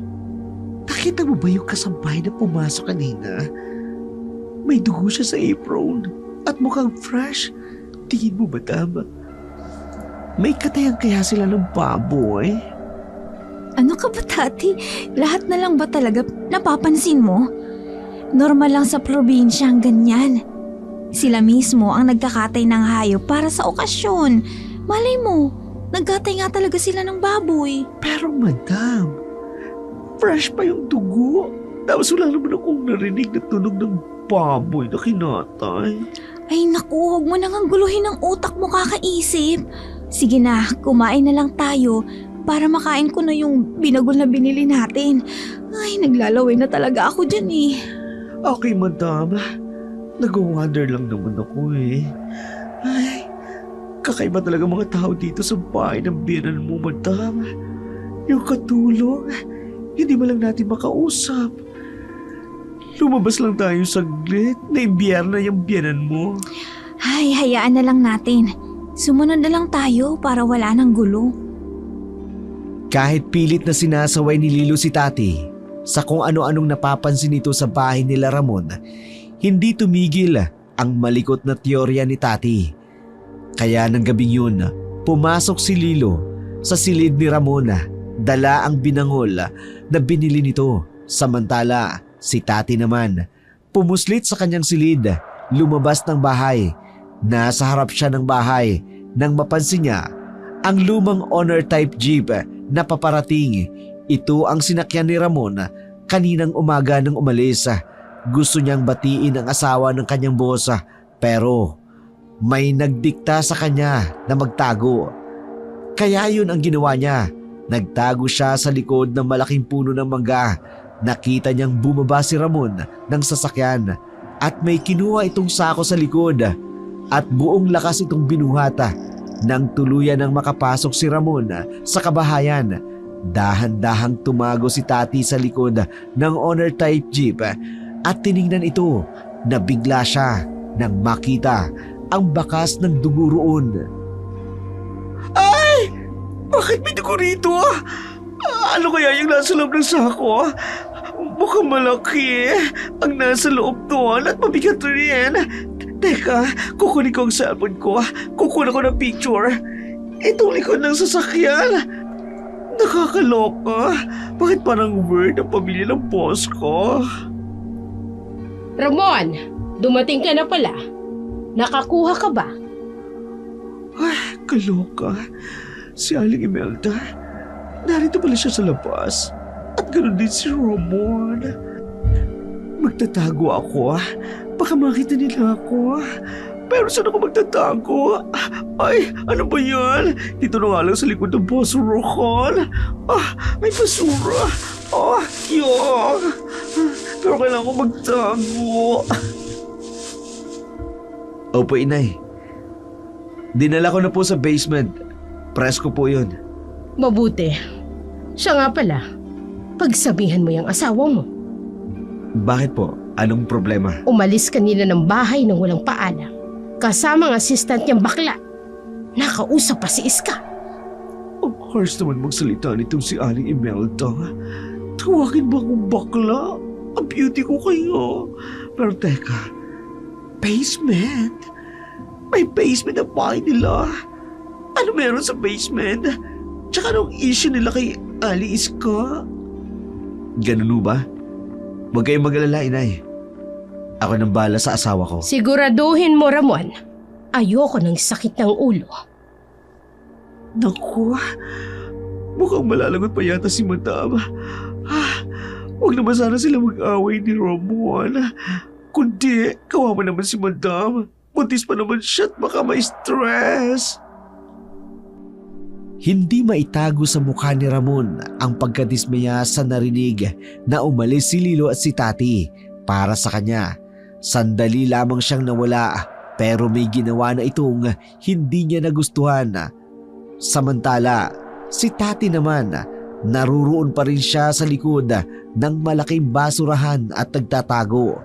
nakita mo ba yung kasambahay na pumasok kanina? May dugo siya sa apron at mukhang fresh. Tingin mo, madam, may katayan kaya sila ng baboy? Ano ka ba, Tati? Lahat na lang ba talaga napapansin mo? Normal lang sa probinsya ang ganyan. Sila mismo ang nagkakatay ng hayop para sa okasyon. Malay mo, nagkatay nga talaga sila ng baboy. Pero madam, fresh pa yung dugo. Tapos wala naman akong narinig na tunog ng baboy na kinatay. Ay naku, huwag mo nang guluhin ang utak mo kakaisip. Sige na, kumain na lang tayo para makain ko na yung binagol na binili natin. Ay, naglalaway na talaga ako dyan eh. Okay, madam. Nag-wonder lang naman ako eh. Ay, kakaiba talaga mga tao dito sa bahay ng biyanan mo, madam. Yung katulong, hindi mo lang natin makausap. Lumabas lang tayo saglit, na-imbiyar na yung biyanan mo. Ay, hayaan na lang natin. Sumunod na lang tayo para wala ng gulo. Kahit pilit na sinasaway ni Lilo si Tati sa kung ano-anong napapansin nito sa bahay nila Ramon, hindi tumigil ang malikot na teorya ni Tati. Kaya ng gabing yun, pumasok si Lilo sa silid ni Ramon, dala ang binangol na binili nito. Samantala, si Tati naman, pumuslit sa kanyang silid, lumabas ng bahay. Nasa harap siya ng bahay nang mapansin niya ang lumang honor type jeep na paparating. Ito ang sinakyan ni Ramon kaninang umaga nang umalis. Gusto niyang batiin ang asawa ng kanyang boss pero may nagdikta sa kanya na magtago. Kaya yun ang ginawa niya. Nagtago siya sa likod ng malaking puno ng mangga. Nakita niyang bumaba si Ramon ng sasakyan at may kinuha itong sako sa likod at buong lakas itong binuhat. Nang tuluyan ng makapasok si Ramon sa kabahayan, dahan-dahang tumago si Tati sa likod ng honor type jeep at tiningnan ito. Nabigla siya nang makita ang bakas ng dugo roon. Ay! Bakit may dugo rito? Ano kaya yung nasa loob ng sako? Mukhang malaki ang nasa loob doon at mabigat rin. Teka, kukunin ko ang cellphone ko. Kukunin ko ng picture. Itong likod ng sasakyan. Nakakaloka. Bakit parang weird ang pamilya ng boss ko? Ramon, dumating ka na pala. Nakakuha ka ba? Ay, kaloka. Si Aling Imelda, narito pala siya sa labas. At ganoon din si Ramon. Magtatago ako. Baka makita nila ako. Pero saan ako magtatago? Ay, ano ba yan? Dito na nga lang sa likod ng basurahan. May basura. Yuck. Pero kailangan ko magtago. Opo, inay. Dinala ko na po sa basement. Presko po yun. Mabuti. Siya nga pala, pagsabihan mo yung asawa mo. Bakit po? Anong problema? Umalis kanina ng bahay nang walang paalam. Kasama ang assistant niyang bakla. Nakausap pa si Iska. Ang harsh naman magsalita nitong si Aling Imelda. Tawagin ba akong bakla? Ang beauty ko kayo. Pero teka, basement? May basement ang bahay nila? Ano meron sa basement? Tsaka anong issue nila kay Ali Iska? Ganun ba? Huwag kayong mag-alala, inay. Ako nang bahala sa asawa ko. Siguraduhin mo, Ramon. Ayoko ng sakit ng ulo. Naku, mukhang malalagot pa yata si Madam. Huwag naman sana sila mag-away ni Ramon. Kundi, kawawa naman si Madam. Buntis pa naman siya at baka may stress. Hindi maitago sa mukha ni Ramon ang pagkadismaya sa narinig na umalis si Lilo at si Tati para sa kanya. Sandali lamang siyang nawala pero may ginawa na itong hindi niya nagustuhan. Samantala, si Tati naman naruroon pa rin siya sa likod ng malaking basurahan at nagtatago.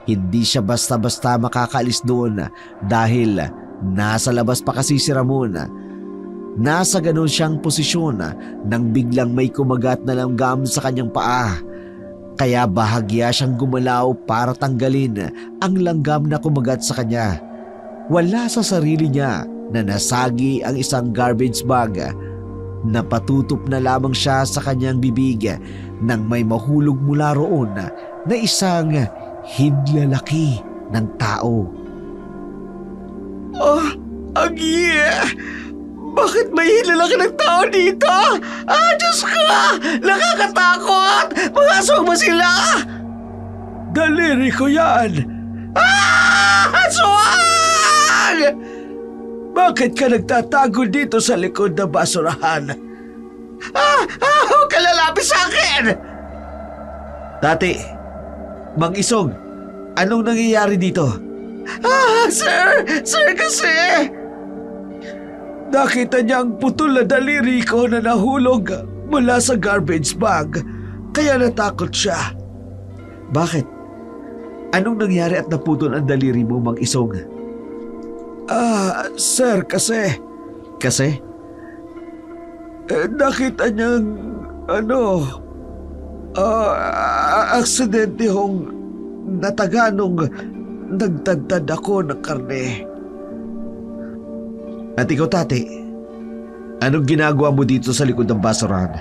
Hindi siya basta-basta makakaalis doon dahil nasa labas pa kasi si Ramon. Nasa ganon siyang posisyon nang biglang may kumagat na langgam sa kanyang paa. Kaya bahagya siyang gumalaw para tanggalin ang langgam na kumagat sa kanya. Wala sa sarili niya na nasagi ang isang garbage bag. Napatutup na lamang siya sa kanyang bibig nang may mahulog mula roon na isang hidlalaki ng tao. Agi! Bakit may hilalaki ng tao dito? Diyos ko! Nakakatakot! Mga aswang ba sila? Daliri ko yan! Aswang! Bakit ka nagtatago dito sa likod ng basurahan? Huwag ka lalapit sa akin! Tati, Mang Isong, anong nangyayari dito? Sir kasi... Nakita niya ang putol na daliri ko na nahulog mula sa garbage bag, kaya natakot siya. Bakit? Anong nangyari at naputol ang daliri mo, Mang Isong? Sir, kasi... Kasi? Nakita niyang, aksidente hong nataga nung nagtagtad ako ng karne. At ikaw, Tati, anong ginagawa mo dito sa likod ng basurahan?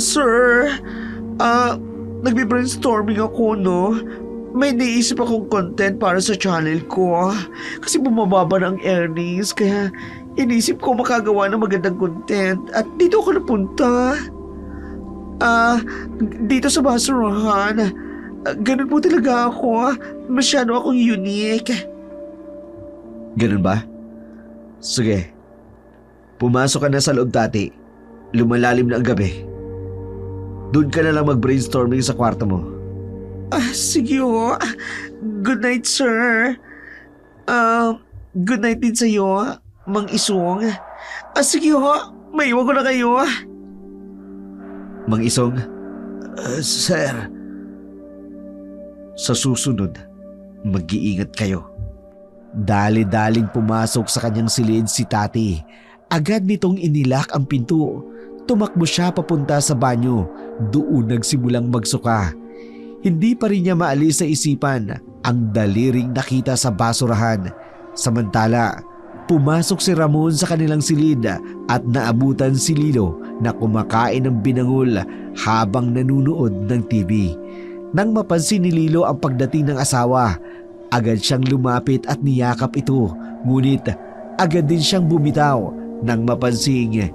Sir, nagbe-brainstorming ako, no? May naisip akong content para sa channel ko. Kasi bumababa ng earnings, kaya inisip ko makagawa ng magandang content. At dito ako napunta. Dito sa basurahan. Ganun po talaga ako. Masyado akong unique. Ganun ba? Sige. Pumasok ka na sa loob, Tati. Lumalalim na ang gabi. Doon ka na lang mag-brainstorming sa kwarto mo. Sige ho. Good night, sir. Good night din sa'yo, Mang Isong. Sige ho. Maiwan ko na kayo. Mang Isong, sir. Sa susunod, mag-iingat kayo. Dali-daling pumasok sa kanyang silid si Tati. Agad nitong inilak ang pinto. Tumakbo siya papunta sa banyo. Doon nagsimulang magsuka. Hindi pa rin niya maalis sa isipan ang daliring nakita sa basurahan. Samantala, pumasok si Ramon sa kanilang silid at naabutan si Lilo na kumakain ng binangol habang nanunood ng TV. Nang mapansin ni Lilo ang pagdating ng asawa, agad siyang lumapit at niyakap ito, ngunit agad din siyang bumitaw nang mapansing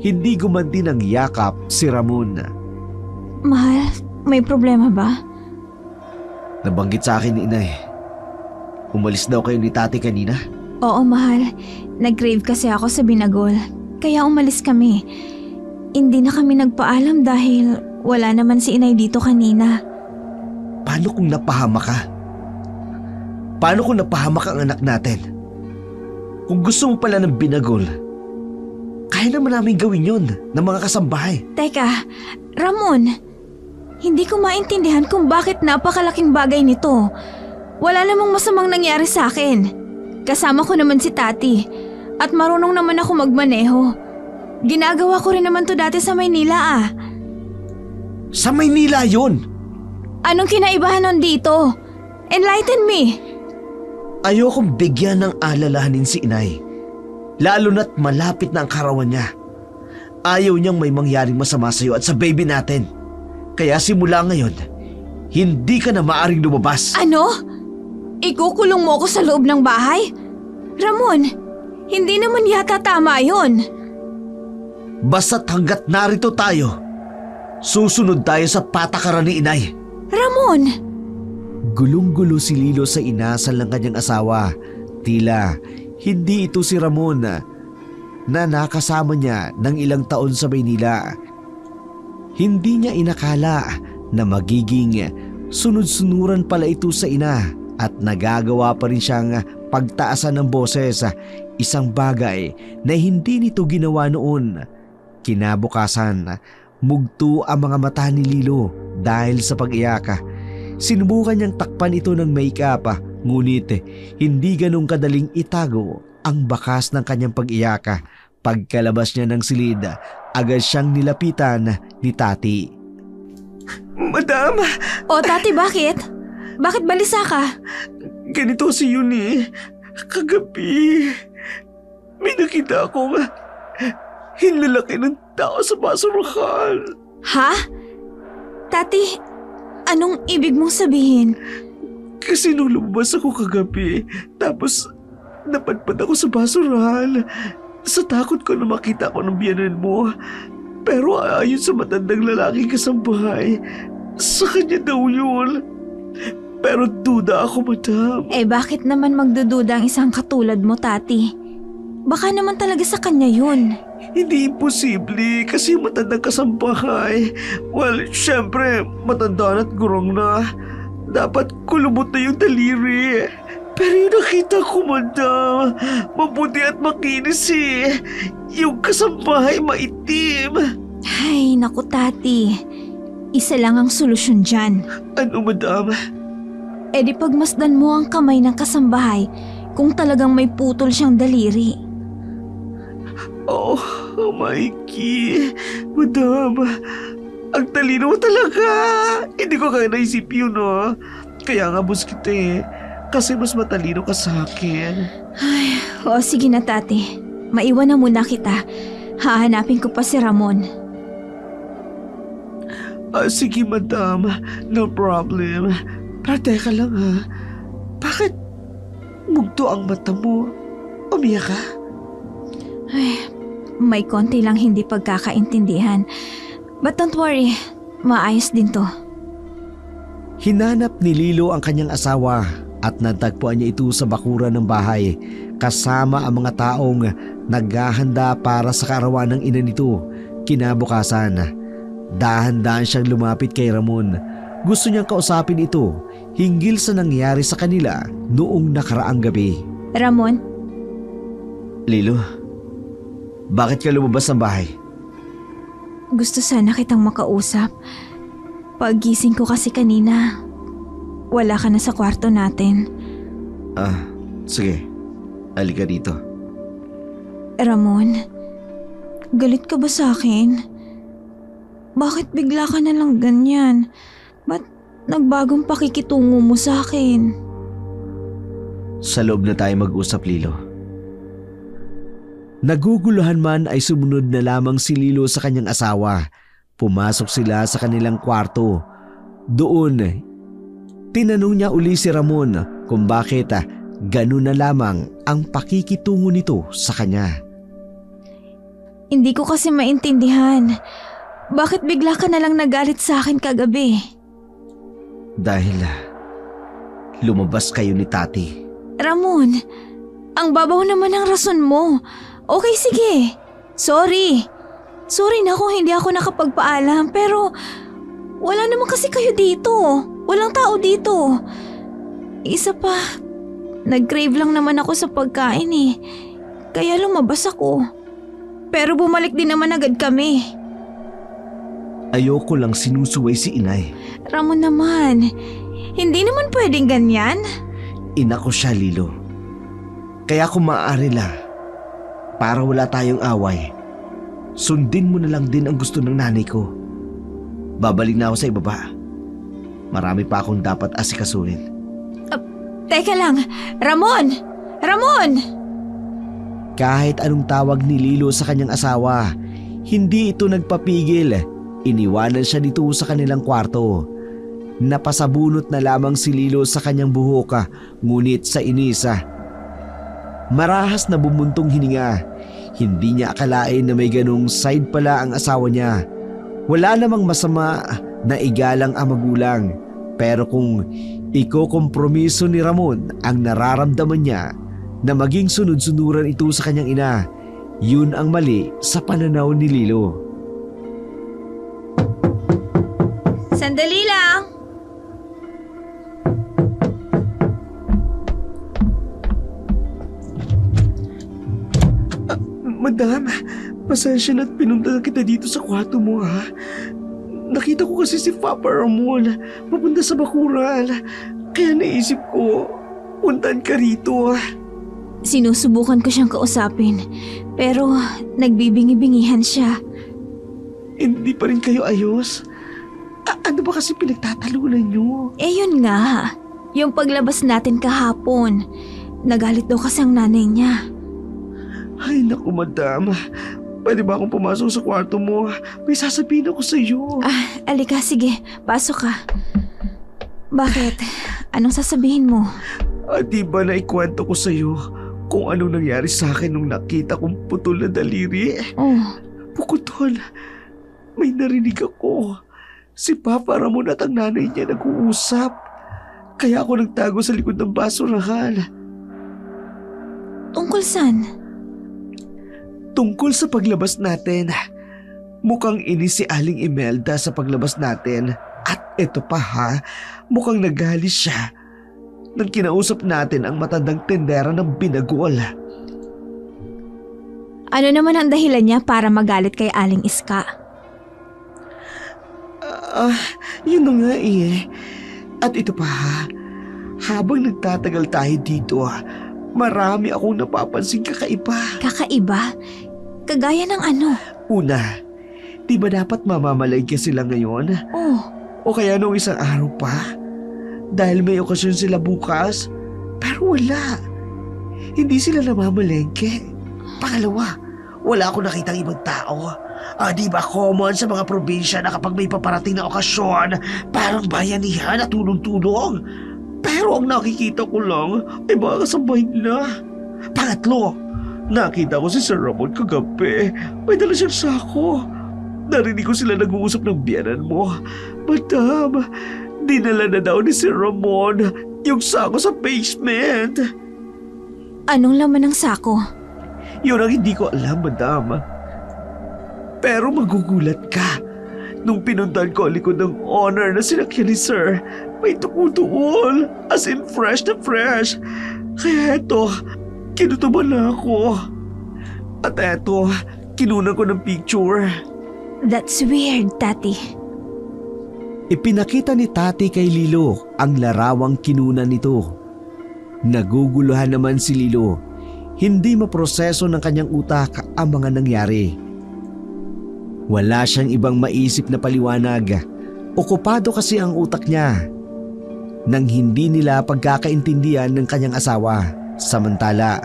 hindi gumanti ng yakap si Ramon. Mahal, may problema ba? Nabanggit sa akin ni inay. Umalis daw kayo ni tati kanina. Oo, mahal. Nag-crave kasi ako sa binagol. Kaya umalis kami. Hindi na kami nagpaalam dahil wala naman si inay dito kanina. Paano kung napahamak ka? Paano kung napahamak ang anak natin? Kung gusto mo pala ng binagol, kaya naman namin gawin yun ng mga kasambahay. Teka, Ramon, hindi ko maintindihan kung bakit napakalaking bagay nito. Wala namang masamang nangyari sa akin. Kasama ko naman si Tati at marunong naman ako magmaneho. Ginagawa ko rin naman to dati sa Maynila Sa Maynila yun! Anong kinaibahan nun dito? Enlighten me! Ayokong bigyan ng alalahanin si inay. Lalo na't malapit na ang karawan niya. Ayaw niyang may mangyaring masama sa'yo at sa baby natin. Kaya simula ngayon, hindi ka na maaring lumabas. Ano? Ikukulong mo ako sa loob ng bahay? Ramon, hindi naman yata tama yun. Basta't hanggat narito tayo, susunod tayo sa patakaran ni inay. Ramon! Gulong-gulo si Lilo sa inasal ng kanyang asawa. Tila, hindi ito si Ramon na nakasama niya ng ilang taon sa Maynila. Hindi niya inakala na magiging sunod-sunuran pala ito sa ina at nagagawa pa rin siyang pagtaasan ng boses, isang bagay na hindi nito ginawa noon. Kinabukasan, mugto ang mga mata ni Lilo dahil sa pag-iyak. Sinubukan niyang takpan ito ng make-up, ngunit hindi ganong kadaling itago ang bakas ng kanyang pag-iyak. Pagkalabas niya ng silid, agad siyang nilapitan ni Tati. Madam! O Tati, bakit? Bakit balisa ka? Ganito si Yuni. Kagabi, may nakita akong hinlalaki ng tao sa basurahan. Ha? Tati, anong ibig mong sabihin? Kasi nung lumabas ako kagabi, tapos napadpad ako sa basurahan. Sa takot ko na makita ko ng biyanan mo. Pero ayon sa matandang lalaking kasambahay, sa kanya daw yun. Pero duda ako, madam. Bakit naman magdududa ang isang katulad mo, Tati? Baka naman talaga sa kanya yun. Hindi imposible kasi matandang kasambahay. Well, syempre, matanda at gurong na. Dapat kulubot na yung daliri. Pero yung nakita ko, madam, mabuti at makinis Yung kasambahay maitim. Ay, naku Tati. Isa lang ang solusyon dyan. Ano, madam? Di pagmasdan mo ang kamay ng kasambahay kung talagang may putol siyang daliri. Oh, Mikey. Madam, ang talino mo talaga. Hindi ko kaya naisip yun, Kaya nga bus kita kasi mas matalino ka sa akin. Ay, sige na Tati. Maiwan na muna kita. Hahanapin ko pa si Ramon. Sige, madam. No problem. Pero teka lang, Bakit mugto ang mata mo? Umiyak ka? Ay, may konti lang hindi pagkakaintindihan. But don't worry, maayos din to. Hinanap ni Lilo ang kanyang asawa at natagpuan niya ito sa bakuran ng bahay kasama ang mga taong naghahanda para sa kaarawan ng ina nito. Kinabukasan, dahan-dahan siyang lumapit kay Ramon. Gusto niyang kausapin ito hinggil sa nangyari sa kanila noong nakaraang gabi. Ramon? Lilo, bakit ka lumabas ng bahay? Gusto sana kitang makausap. Paggising ko kasi kanina, wala ka na sa kwarto natin. Sige. Halika dito. Ramon, galit ka ba sa akin? Bakit bigla ka na lang ganyan? Ba't nagbagong pakikitungo mo sa akin? Sa loob na tayo mag-usap, Lilo. Naguguluhan man ay sumunod na lamang si Lilo sa kanyang asawa. Pumasok sila sa kanilang kwarto. Doon, tinanong niya uli si Ramon kung bakit ganun na lamang ang pakikitungo nito sa kanya. Hindi ko kasi maintindihan. Bakit bigla ka na lang nagalit sa akin kagabi? Dahil lumabas kayo ni Tati. Ramon, ang babaw naman ng rason mo. Okay, sige. Sorry. Sorry na kung hindi ako nakapagpaalam, pero wala naman kasi kayo dito. Walang tao dito. Isa pa, nag-crave lang naman ako sa pagkain eh. Kaya lumabas ako. Pero bumalik din naman agad kami. Ayoko lang sinusuway si inay. Ramon naman, hindi naman pwedeng ganyan. Ina ko siya, Lilo. Kaya kung maaari lang, para wala tayong away, sundin mo na lang din ang gusto ng nanay ko. Babalik na ako sa ibaba. Marami pa akong dapat asikasuhin. Teka lang, Ramon! Ramon! Kahit anong tawag ni Lilo sa kanyang asawa, hindi ito nagpapigil. Iniwanan siya dito sa kanilang kwarto. Napasabunot na lamang si Lilo sa kanyang buhok, ngunit sa inisa. Marahas na bumuntong hininga. Hindi niya akalain na may ganong side pala ang asawa niya. Wala namang masama na igalang ang magulang. Pero kung ikokompromiso ni Ramon ang nararamdaman niya na maging sunod-sunuran ito sa kanyang ina, yun ang mali sa pananaw ni Lilo. Sandali lang! Madam, pasensya na't pinunta kita dito sa kwarto mo, ha? Nakita ko kasi si Papa Ramon papunta sa bakuran. Kaya naisip ko, puntan ka rito. Sinusubukan ko siyang kausapin, pero nagbibingi-bingihan siya. Hindi pa rin kayo ayos? Ano ba kasi pinagtatalunan niyo? Yun nga. Yung paglabas natin kahapon, nagalit daw kasi ang nanay niya. Ay naku, madam. Pwede ba akong pumasok sa kwarto mo? May sasabihin ako sa iyo. Alika, sige. Pasok ka. Bakit? Anong sasabihin mo? Di ba naikwento ko sa iyo kung anong nangyari sa akin nung nakita kong putol na daliri? Oh, Bukod doon, may narinig ako. Si Papa Ramon at ang nanay niya nag-uusap. Kaya ako nagtago sa likod ng basurahan. tungkol saan? Tungkol sa paglabas natin. Mukhang inis si Aling Imelda sa paglabas natin. At eto pa ha, mukhang nagalis siya nang kinausap natin ang matandang tendera ng binagol. Ano naman ang dahilan niya para magalit kay Aling Iska? Yun na nga eh. At ito pa ha, habang nagtatagal tayo dito, marami akong napapansin kakaiba. Kakaiba? Kagaya ng ano? Una, di ba dapat mamamalengke sila ngayon? Oh, O kaya nung isang araw pa? Dahil may okasyon sila bukas? Pero wala. Hindi sila namamalengke. Pangalawa, wala akong nakitang ibang tao. Di ba common sa mga probinsya na kapag may paparating na okasyon, parang bayanihan at tulong-tulong? Pero ang nakikita ko lang ay mga kasabay nila. Pangatlo, nakita ko si Sir Ramon kagabi. May dala siyang sako. Narinig ko sila nag-uusap ng biyanan mo. Madam, dinala na daw ni Sir Ramon yung sako sa basement. anong laman ng sako? Yun ang hindi ko alam, madam. Pero magugulat ka. Nung pinuntan ko ang likod ng honor na sinakyan ni Sir, may tukutuol. As in fresh na fresh. Kaya eto, kinutuban na ako. At eto, kinunan ko ng picture. That's weird, Tati. Ipinakita ni Tati kay Lilo ang larawang kinunan nito. Naguguluhan naman si Lilo. Hindi maproseso ng kanyang utak ang mga nangyari. Wala siyang ibang maisip na paliwanag. Okupado kasi ang utak niya. Nang hindi nila pagkakaintindihan ng kanyang asawa. Samantala,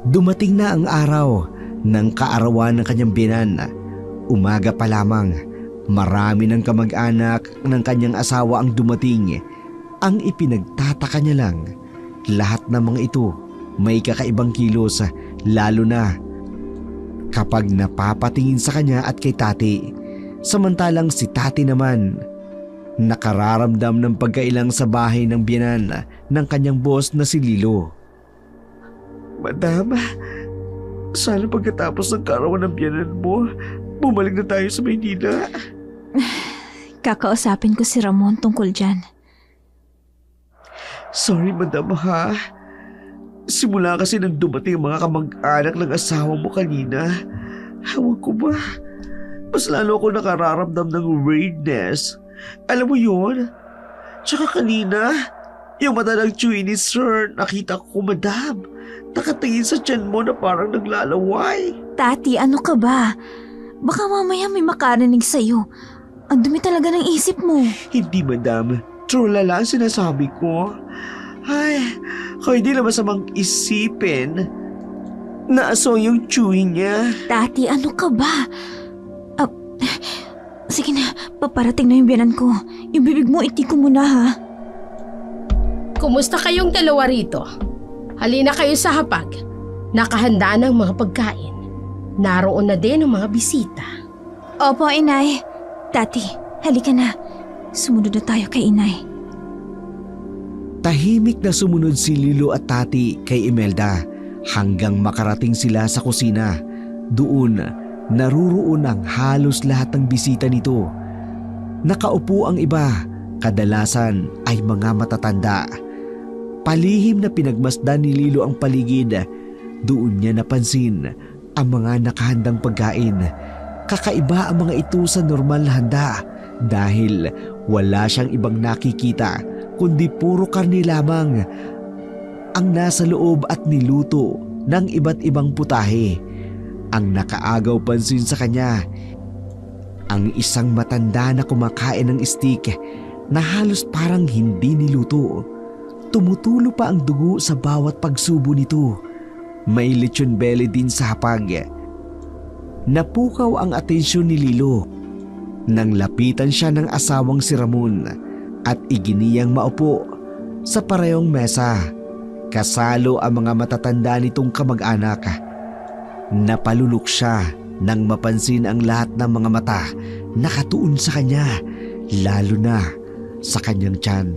dumating na ang araw ng kaarawan ng kanyang biyenan. Umaga pa lamang, marami ng kamag-anak ng kanyang asawa ang dumating. Ang ipinagtataka niya lang, lahat ng mga ito may kakaibang kilos, lalo na kapag napapatingin sa kanya at kay Tati. Samantalang si Tati naman, nakararamdam ng pagkailang sa bahay ng biyenan ng kanyang boss na si Lilo. Madam, sana pagkatapos ng kaarawan ng biyanan mo, bumalik na tayo sa Maynila. Kakausapin ko si Ramon tungkol dyan. Sorry, madam ha. Simula kasi nang dumating ang mga kamag-anak ng asawa mo kanina, ewan ko ba, mas lalo ako nakararamdam ng weirdness. Alam mo yun? Tsaka kanina, yung mata ng chewy ni Sir, nakita ko, madam. Nakatingin sa tiyan mo na parang naglalaway. Tati, ano ka ba? Baka mamaya may makarinig sa'yo. Ang dumi talaga ng isip mo. Hindi, madam. True lala ang sinasabi ko. Ay, kaya hindi na masamang isipin na asong yung chewy niya. Tati, ano ka ba? Sige na, paparating na yung biyanan ko. Yung bibig mo, iti ko muna ha. Kumusta kayong dalawa rito? Halina kayo sa hapag. Nakahanda ng mga pagkain. Naroon na din ang mga bisita. Opo, inay. Tati, halika na. Sumunod na tayo kay inay. Tahimik na sumunod si Lilo at Tati kay Imelda hanggang makarating sila sa kusina. Doon, naruroon ang halos lahat ng bisita nito. Nakaupo ang iba, kadalasan ay mga matatanda. Palihim na pinagmasdan ni Lilo ang paligid. Doon niya napansin ang mga nakahandang pagkain. Kakaiba ang mga ito sa normal na handa dahil wala siyang ibang nakikita kundi puro karne lamang ang nasa loob at niluto ng iba't ibang putahe. Ang nakaagaw pansin sa kanya, ang isang matanda na kumakain ng steak na halos parang hindi niluto. Tumutulo pa ang dugo sa bawat pagsubo nito. May lechon belly din sa hapag. Napukaw ang atensyon ni Lilo nang lapitan siya ng asawang si Ramon at iginiyang maupo sa parehong mesa. Kasalo ang mga matatanda nitong kamag-anak. Napalulok siya nang mapansin ang lahat ng mga mata nakatuon sa kanya, lalo na sa kanyang tiyan.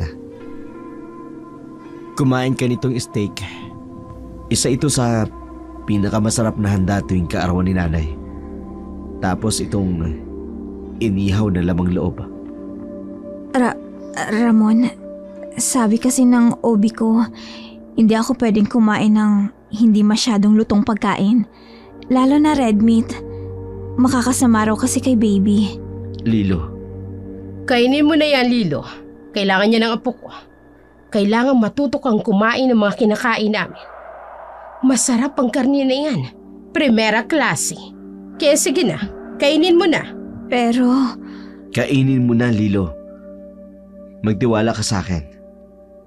Kumain ka nitong steak. Isa ito sa pinakamasarap na handa tuwing kaarawan ni nanay. Tapos itong inihaw na lamang loob. Ramon, sabi kasi ng OB ko, hindi ako pwedeng kumain ng hindi masyadong lutong pagkain. Lalo na red meat. Makakasama raw kasi kay baby. Lilo. Kainin mo na yan, Lilo. Kailangan niya ng apo ko. Kailangan matuto kang kumain ng mga kinakain namin. Masarap ang karne na yan. Primera klase. Kaya sige na, kainin mo na. Pero, Kainin mo na, Lilo. Magtiwala ka sa akin.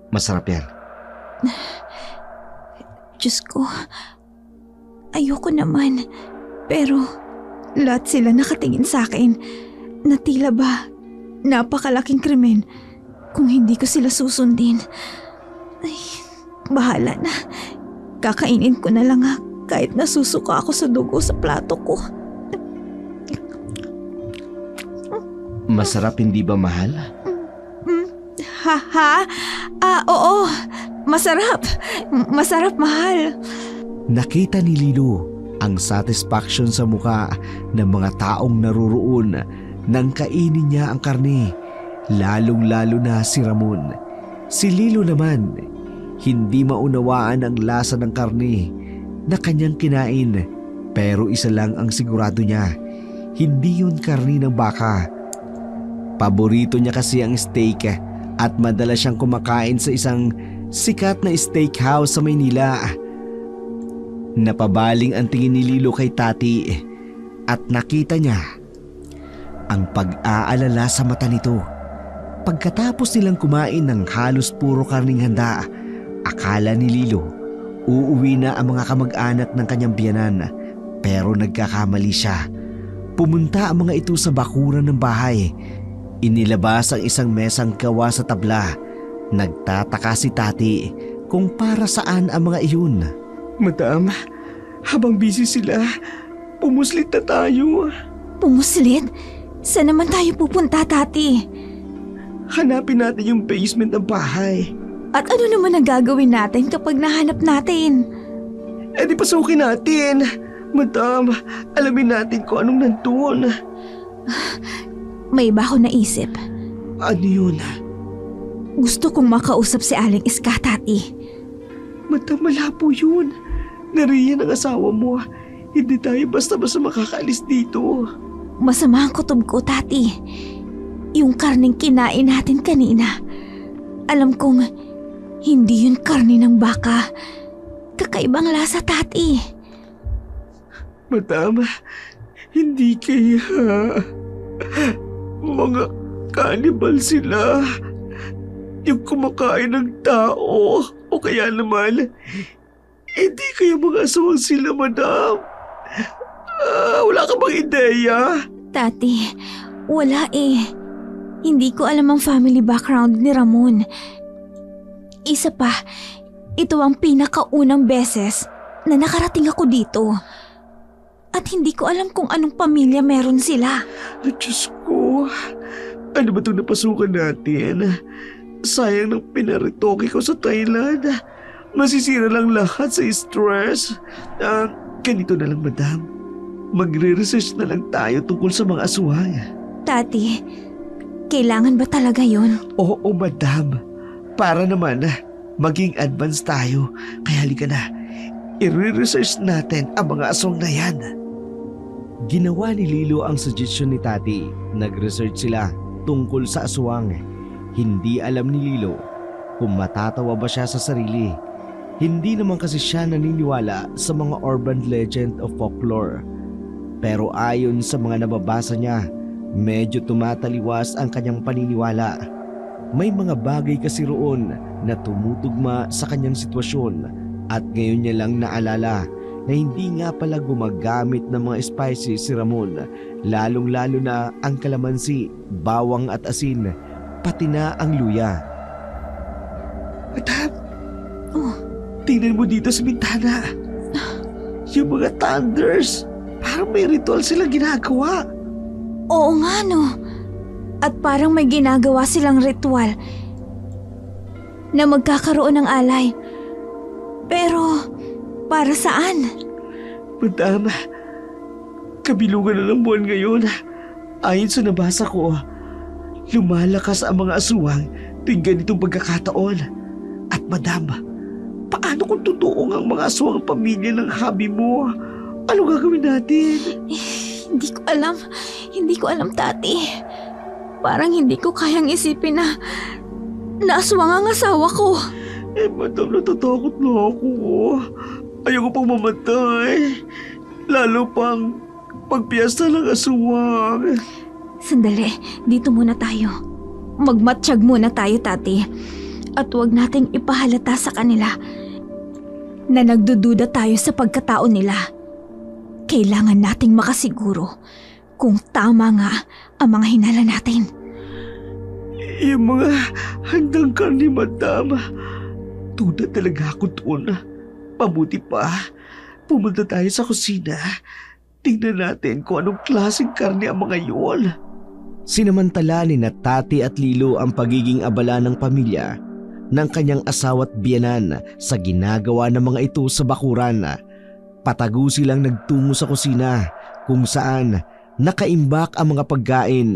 Masarap yan. Diyos ko, ayoko naman. Pero, lahat sila nakatingin sa akin na tila ba napakalaking krimen kung hindi ko sila susundin. Ay, bahala na. Kakainin ko na lang kahit nasusuka ako sa dugo sa plato ko. Masarap, hindi ba, mahal? Oo. Masarap. Masarap, mahal. Nakita ni Lilo ang satisfaction sa muka ng mga taong naruroon nang kainin niya ang karne, lalong-lalo na si Ramon. Si Lilo naman, hindi maunawaan ang lasa ng karne na kanyang kinain, pero isa lang ang sigurado niya, hindi yun karne ng baka. Paborito niya kasi ang steak at madalas siyang kumakain sa isang sikat na steakhouse sa Maynila. Napabaling ang tingin ni Lilo kay Tati at nakita niya ang pag-aalala sa mata nito. Pagkatapos nilang kumain ng halos puro karning handa, akala ni Lilo uuwi na ang mga kamag-anak ng kanyang biyanan, pero nagkakamali siya. Pumunta ang mga ito sa bakuran ng bahay. Inilabas ang isang mesang gawa sa tabla. Nagtataka si Tati kung para saan ang mga iyon. Madam, habang busy sila, pumuslit na tayo. Pumuslit? Saan naman tayo pupunta, Tati? Hanapin natin yung basement ng bahay. At ano naman ang gagawin natin kapag nahanap natin? Eh di pasukin natin. Madam, alamin natin kung anong nandun. May iba ako naisip. Ano yun? Gusto kong makausap si Aling Iska, Tati. Madam, malabo yun. Nariyan ang asawa mo. Hindi tayo basta-basta makakaalis dito. Masama ang kutob ko, Tati. Yung karneng kinain natin kanina. Alam kong hindi yun karne ng baka. Kakaibang lasa, Tati. Madam, hindi kaya. Mga cannibal sila. Yung kumakain ng tao. O kaya naman, hindi kaya mga aswang sila, madam. Wala ka bang ideya? Tati, wala eh. Hindi ko alam ang family background ni Ramon. Isa pa, ito ang pinakaunang beses na nakarating ako dito. At hindi ko alam kung anong pamilya meron sila. Diyos ko, ano ba itong napasukan natin? Sayang ng pinaritoke ko sa Thailand. Masisira lang lahat sa stress. Ganito na lang, madam. Magre-research na lang tayo tungkol sa mga aswang. Tati, kailangan ba talaga yon? Oo, madam. Para naman maging advance tayo. Kaya halika na. I-research natin ang mga aswang na yan. Ginawa ni Lilo ang suggestion ni Tati. Nag-research sila tungkol sa aswang. Hindi alam ni Lilo kung matatawa ba siya sa sarili. Hindi naman kasi siya naniniwala sa mga urban legend of folklore. Pero ayon sa mga nababasa niya, medyo tumataliwas ang kanyang paniniwala. May mga bagay kasi roon na tumutugma sa kanyang sitwasyon at ngayon niya lang naalala na hindi nga pala gumagamit ng mga spices si Ramon, lalong-lalo na ang kalamansi, bawang at asin, pati na ang luya. Madam, tingnan mo dito sa bintana. Yung mga thunders, parang may ritual sila ginagawa. Oo nga no. At parang may ginagawa silang ritual na magkakaroon ng alay. Pero para saan? Madam, kabilugan na ng buwan ngayon. Ayon sa nabasa ko, lumalakas ang mga aswang tuwing ganitong pagkakataon. At madam, paano kung totoo ang mga aswang ang pamilya ng habi mo? Ano gagawin natin? Hindi ko alam. Hindi ko alam, Tati. Parang hindi ko kayang isipin na aswang ang asawa ko. Madam, natatakot na ako. Ayoko pang mamatay. Lalo pang pagpiyesta ng aswang. Sandali, dito muna tayo. Magmatsyag muna tayo, Tati. At huwag nating ipahalata sa kanila na nagdududa tayo sa pagkatao nila. Kailangan nating makasiguro kung tama nga ang mga hinala natin. Yung mga handang karni, madam. Tuda talaga ako doon. Mabuti pa, pumunta tayo sa kusina. Tingnan natin kung anong klaseng karne ang mga yun. Sinamantala ni Tati at Lilo ang pagiging abala ng pamilya ng kanyang asawa at biyenan sa ginagawa ng mga ito sa bakuran. Patago silang nagtungo sa kusina kung saan nakaimbak ang mga pagkain.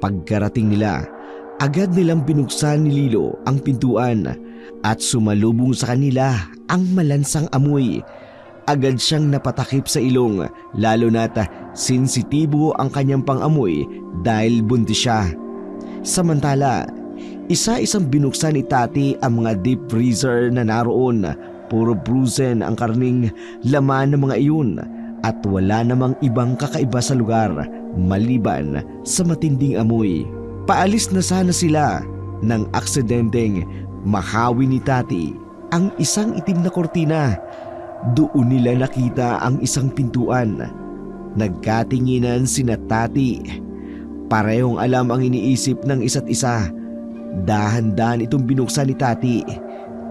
Pagkarating nila, agad nilang binuksan ni Lilo ang pintuan at sumalubong sa kanila ang malansang amoy. Agad siyang napatakip sa ilong, lalo na't sensitibo ang kanyang pangamoy dahil buntis siya. Samantala, isa-isang binuksan ni Tati ang mga deep freezer na naroon. Puro frozen ang karning laman ng mga iyon at wala namang ibang kakaiba sa lugar maliban sa matinding amoy. Paalis na sana sila nang aksidenteng mahawi ni Tati ang isang itim na kortina. Doon nila nakita ang isang pintuan. Nagkatinginan sina Tati. Parehong alam ang iniisip ng isa't isa. Dahan-dahan itong binuksan ni Tati.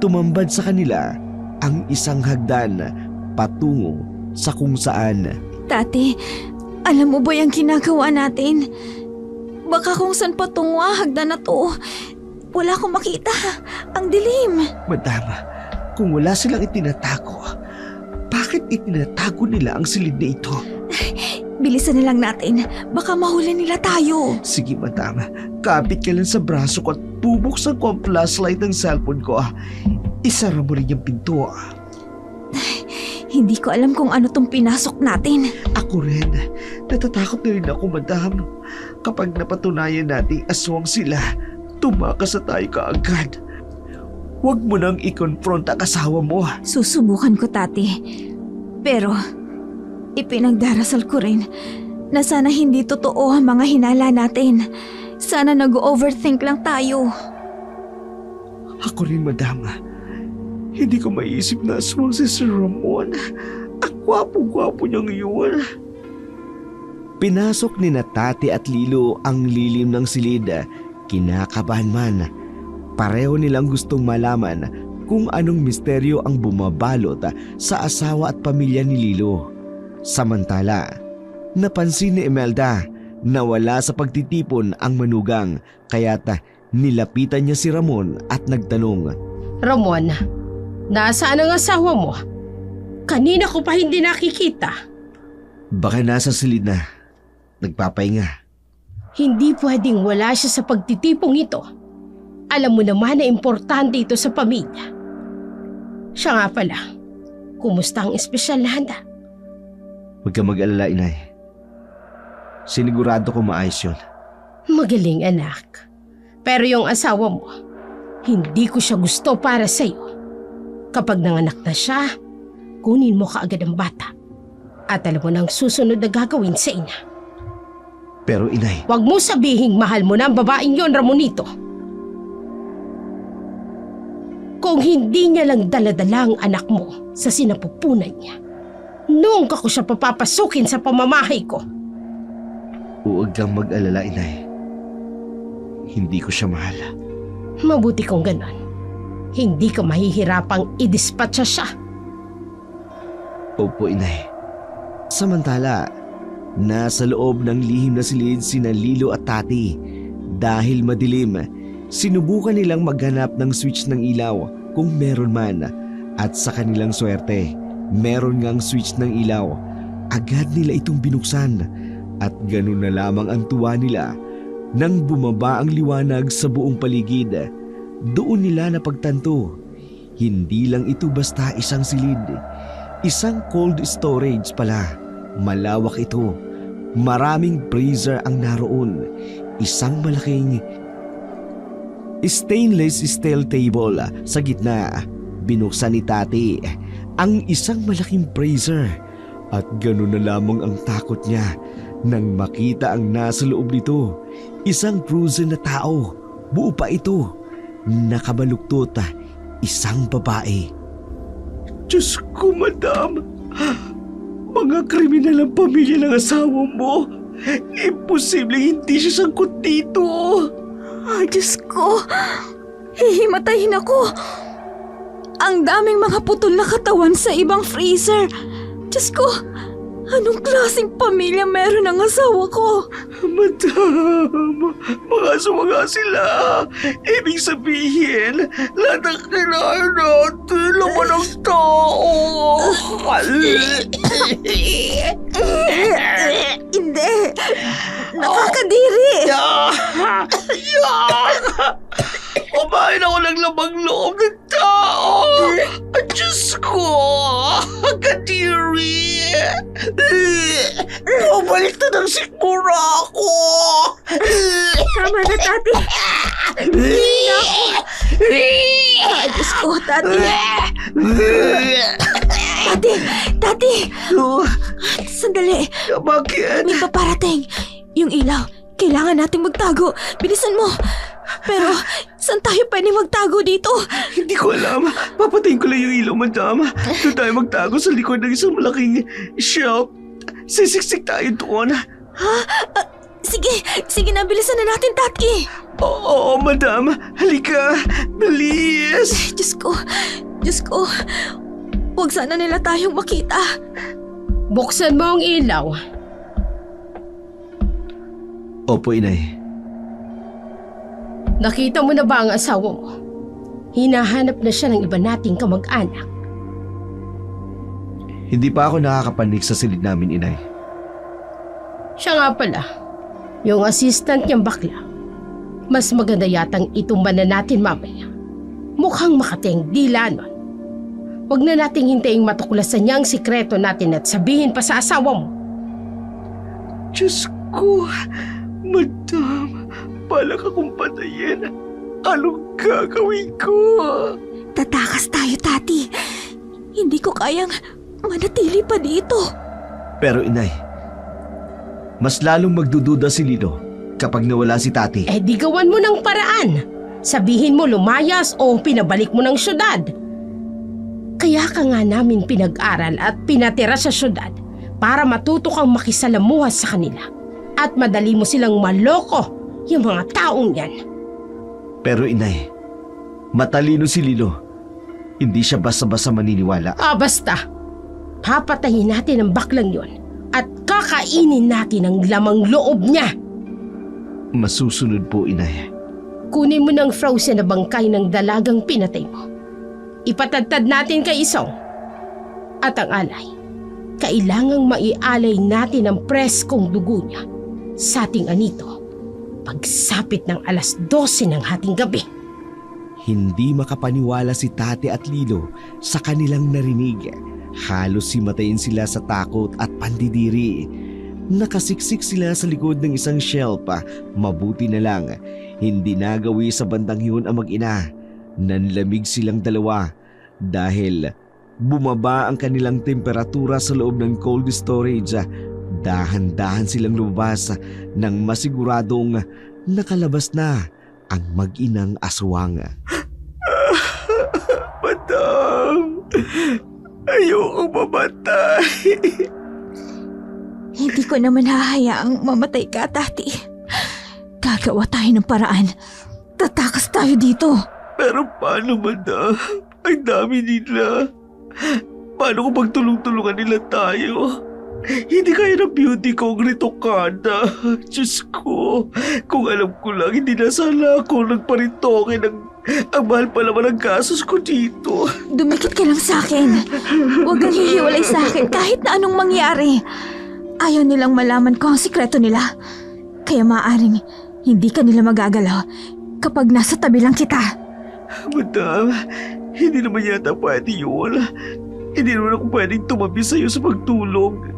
Tumambad sa kanila ang isang hagdan patungo sa kung saan. Tati, alam mo ba yung ginagawa natin? Baka kung saan patungo ang hagdan na to. Wala akong makita. Ang dilim. Madama, kung wala silang itinatago, bakit itinatago nila ang silid na ito? Bilisan na lang natin. Baka mahuli nila tayo. Sige, madama. Kapit ka lang sa braso ko at bubuksan ko ang flashlight ng cellphone ko. Isara mo rin yung pinto. Hindi ko alam kung ano tong pinasok natin. Ako rin. Natatakot na rin ako, madam. Kapag napatunayan nating aswang sila, tumakas na tayo kaagad. Huwag mo nang i-confront ang asawa mo. Susubukan ko, Tati. Pero, ipinagdarasal ko rin na sana hindi totoo ang mga hinala natin. Sana nag-overthink lang tayo. Ako rin, madam. Hindi ko maiisip na aswang si Sir Ramon. Ang gwapo-gwapo niya ngayon. Pinasok ni Tati at Lilo ang lilim ng silid. Kinakabahan man. Pareho nilang gustong malaman kung anong misteryo ang bumabalot sa asawa at pamilya ni Lilo. Samantala, napansin ni Imelda na wala sa pagtitipon ang manugang kaya't nilapitan niya si Ramon at nagtanong. Ramon, nasaan ang asawa mo? Kanina ko pa hindi nakikita. Baka nasa silid na. Nagpapahinga. Hindi pwedeng wala siya sa pagtitipong ito. Alam mo naman na importante ito sa pamilya. Siya nga pala, kumusta ang espesyal na handa? Huwag kang mag-alala, inay. Sinigurado ko maayos yun. Magaling, anak. Pero yung asawa mo, hindi ko siya gusto para sa'yo. Kapag nanganak na siya, kunin mo kaagad ang bata. At alam mo na ang susunod na gagawin sa ina. Pero inay, Huwag mo sabihing mahal mo na ang babaeng yon, Ramonito. Kung hindi niya lang daladala ang anak mo sa sinapupunan niya, noong ka ko siya papapasukin sa pamamahay ko. huwag kang mag-alala, inay. Hindi ko siya mahal. Mabuti kung ganon. Hindi ka mahihirapang idispatcha siya. Opo, inay. Samantala, nasa loob ng lihim na silid sina Lilo at Tati. Dahil madilim, sinubukan nilang maghanap ng switch ng ilaw kung meron man. At sa kanilang swerte, meron ngang switch ng ilaw. Agad nila itong binuksan. At ganun na lamang ang tuwa nila nang bumaba ang liwanag sa buong paligid. Doon nila napagtanto, hindi lang ito basta isang silid. Isang cold storage pala. Malawak ito. Maraming freezer ang naroon. Isang malaking stainless steel table sa gitna. Binuksan ni Tati ang isang malaking freezer. At gano'n na lamang ang takot niya nang makita ang nasa loob nito. Isang frozen na tao. Buo pa ito. Nakabaluktot. Isang babae. Diyos ko, madam. Mga kriminal ang pamilya ng asawa mo. Imposible hindi siya sangkot dito. Ay, Diyos ko. Hihimatayin ako. Ang daming mga putol na katawan sa ibang freezer. Diyos ko, anong klaseng pamilya meron ang asawa ko? Madam, mga sumaga sila. Ibig sabihin, lahat ng kailangan natin, laman ng tao. Hindi. Nakakadiri. Kumain ako ng lamang loob ng tao. At Diyos ko, kadiri. Bumalik na ng sikmura ako. Tama na, Tati. Hindi na ako. Ay, Diyos ko, Tati. Tati. Sandali. Bakit? May paparating. Yung ilaw. Kailangan nating magtago. Bilisan mo. Pero, saan tayo pwede magtago dito? Hindi ko alam. Papatayin ko lang yung ilaw, madam. Doon tayo magtago sa likod ng isang malaking shelf. Sisiksik tayo doon. Ha? Sige na, bilisan na natin, Tati. Oo, madam. Halika. Bilis. Diyos ko. Huwag sana nila tayong makita. Buksan mo ang ilaw. Opo, inay. Nakita mo na ba ang asawa mo? Hinahanap na siya ng iba nating kamag-anak. Hindi pa ako nakakapanik sa silid namin, inay. Siya nga pala, yung assistant niyang bakla. Mas maganda yatang itumba na natin mamaya. Mukhang makating dila nun. Huwag na nating hintayin matuklasan niya ang sikreto natin at sabihin pa sa asawa mo. Diyos ko, madam, balak akong patayin. Anong gagawin ko? Tatakas tayo, Tati. Hindi ko kayang manatili pa dito. Pero inay, mas lalong magdududa si Lilo kapag nawala si Tati. Eh di gawan mo ng paraan. Sabihin mo lumayas o pinabalik mo ng syudad. Kaya ka nga namin pinag-aral at pinatira sa syudad para matuto kang makisalamuha sa kanila. At madali mo silang maloko, yung mga taong yan. Pero inay, matalino si Lilo. Hindi siya basta-basta maniniwala. Basta. Papatayin natin ang baklang yon at kakainin natin ang lamang loob niya. Masusunod po, inay. Kunin mo ng frozen na bangkay ng dalagang pinatay mo. Ipatadtad natin kay Isong. At ang alay, kailangang maialay natin ang preskong dugo niya sa ating anito pagsapit ng 12:00 ng hating gabi. Hindi makapaniwala si Tati at Lilo sa kanilang narinig. Halos himatayin sila sa takot at pandidiri. Nakasiksik sila sa likod ng isang shelf. Mabuti na lang, hindi nagawi sa bandang yun ang mag-ina. Nanlamig silang dalawa dahil bumaba ang kanilang temperatura sa loob ng cold storage. Dahan-dahan silang lumabas nang masiguradong nakalabas na ang mag-inang aswang. Madam, ayoko mamatay. Hindi ko naman hahayaang mamatay ka, Tati. Gagawa tayo ng paraan. Tatakas tayo dito. Pero paano, madam? Ang dami nila. Paano kung magtulong-tulungan nila tayo? Hindi kaya ng beauty ko ang ritokada. Diyos ko, kung alam ko lang, hindi na sana ako nagparitoke ng... Ang mahal pa naman ang gasos ko dito. Dumikit ka lang sa akin. Huwag kang hihiwalay sa akin kahit na anong mangyari. Ayaw nilang malaman ko ang sikreto nila. Kaya maaaring hindi ka nila magagalaw kapag nasa tabi lang kita. Madam, hindi naman yata pwede yun. Hindi naman ako pwedeng tumabi sa'yo sa pagtulong.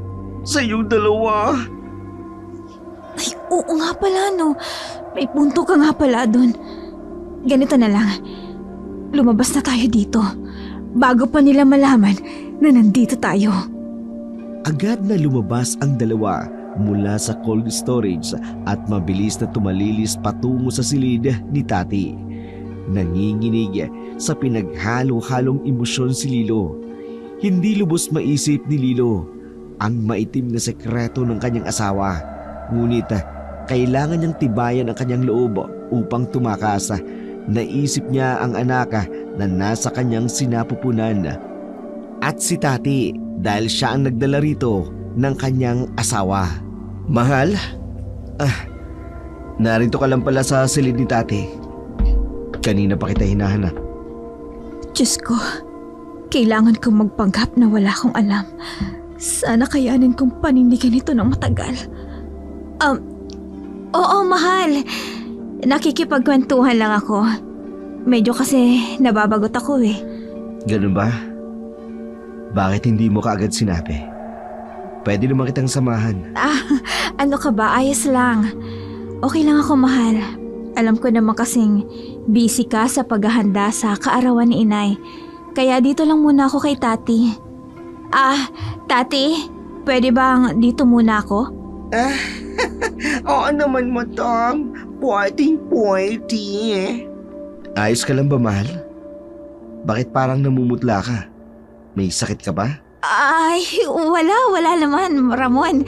Sa iyong dalawa. Ay, oo nga pala, no. May punto ka nga pala dun. Ganito na lang. Lumabas na tayo dito. Bago pa nila malaman na nandito tayo. Agad na lumabas ang dalawa mula sa cold storage at mabilis na tumalilis patungo sa silid ni Tati. Nanginginig sa pinaghalo-halong emosyon si Lilo. Hindi lubos maisip ni Lilo ang maitim na sekreto ng kanyang asawa. Ngunit kailangan niyang tibayan ang kanyang loob upang tumakas. Naisip niya ang anak na nasa kanyang sinapupunan. At si Tati dahil siya ang nagdala rito ng kanyang asawa. Mahal? Narito ka lang pala sa silid ni Tati. Kanina pa kita hinahanap. Diyos ko, kailangan kong magpanggap na wala akong alam. Sana kayanin kong panindigan ito ng matagal. Oo, mahal. Nakikipagkwentuhan lang ako. Medyo kasi nababagot ako eh. Ganun ba? Bakit hindi mo kaagad sinabi? Pwede naman kitang samahan. Ano ka ba? Ayos lang. Okay lang ako, mahal. Alam ko naman kasing busy ka sa paghahanda sa kaarawan ni Inay. Kaya dito lang muna ako kay Tati. Tati, pwede bang dito muna ako? Oo naman, madam. Pwede. Ayos ka lang ba, mahal? Bakit parang namumutla ka? May sakit ka ba? Ay, wala naman, Ramon.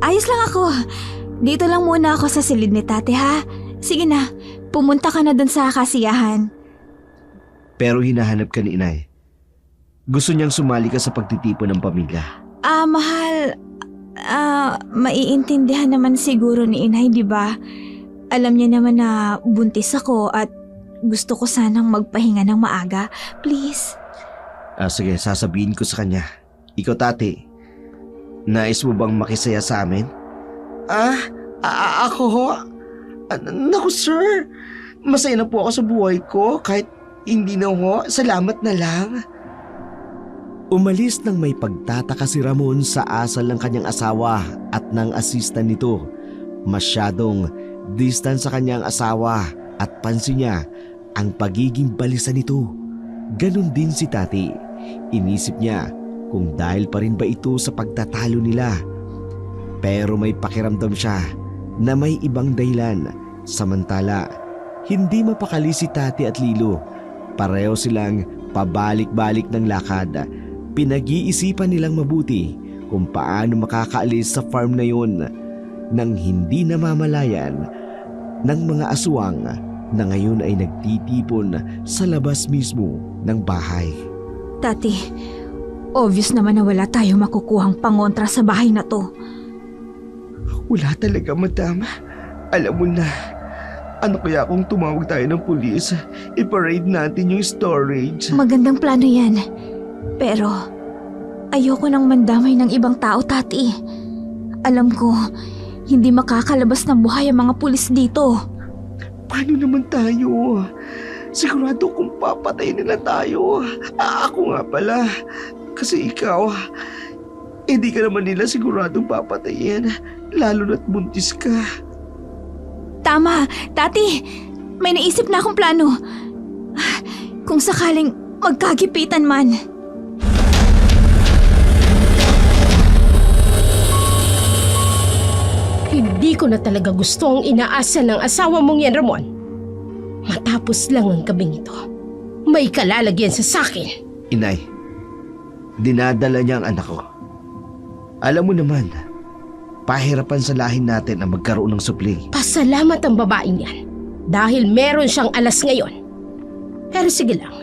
Ayos lang ako. Dito lang muna ako sa silid ni Tati, ha? Sige na, pumunta ka na dun sa kasiyahan. Pero hinahanap ka ni Inay. Gusto niyang sumali ka sa pagtitipon ng pamilya. Mahal, maiintindihan naman siguro ni Inay, di ba? Alam niya naman na buntis ako at gusto ko sanang magpahinga ng maaga. Please. Sige, sasabihin ko sa kanya. Ikaw, Tati, nais mo bang makisaya sa amin? Ako ho? Naku, sir. Masaya na po ako sa buhay ko kahit hindi na ho. Salamat na lang. Umalis nang may pagtataka si Ramon sa asal ng kanyang asawa at ng assistant nito. Masyadong distant sa kanyang asawa at pansin niya ang pagiging balisa nito. Ganon din si Tati. Inisip niya kung dahil pa rin ba ito sa pagtatalo nila. Pero may pakiramdam siya na may ibang dahilan. Samantala, hindi mapakali si Tati at Lilo. Pareho silang pabalik-balik ng lakad. Pinag-iisipan nilang mabuti kung paano makakaalis sa farm na yun nang hindi namamalayan ng mga aswang na ngayon ay nagtitipon sa labas mismo ng bahay. Tati, obvious naman na wala tayong makukuhang pangontra sa bahay na to. Wala talaga, madam. Alam mo na, ano kaya kung tumawag tayo ng pulis? I-parade natin yung storage. Magandang plano yan. Pero ayoko nang mandamay ng ibang tao, Tati. Alam ko, hindi makakalabas ng buhay ang mga pulis dito. Paano naman tayo? Sigurado kung papatayin nila tayo. Ako nga pala. Kasi ikaw, hindi ka naman nila siguradong papatayin. Lalo na't buntis ka. Tama, Tati. May naisip na akong plano. Kung sakaling magkagipitan man. Hindi ko na talaga gusto ang inaasa ng asawa mong yan, Ramon. Matapos lang ang gabing ito, may kalalagyan sa sakin. Inay, dinadala niya ang anak ko. Alam mo naman, pahirapan sa lahin natin ang magkaroon ng supling. Pasalamat ang babaeng yan dahil meron siyang alas ngayon. Pero sige lang,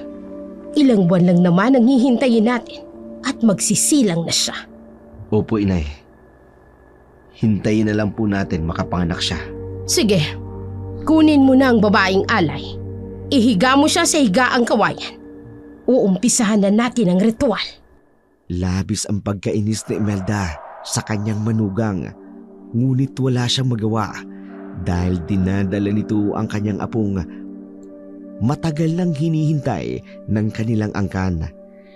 ilang buwan lang naman ang hihintayin natin at magsisilang na siya. Opo, Inay. Hintayin na lang po natin makapanganak siya. Sige, kunin mo na ang babaeng alay. Ihiga mo siya sa higaang kawayan. Uumpisahan na natin ang ritual. Labis ang pagkainis ni Imelda sa kanyang manugang. Ngunit wala siyang magawa dahil dinadala nito ang kanyang apong matagal nang hinihintay ng kanilang angkan.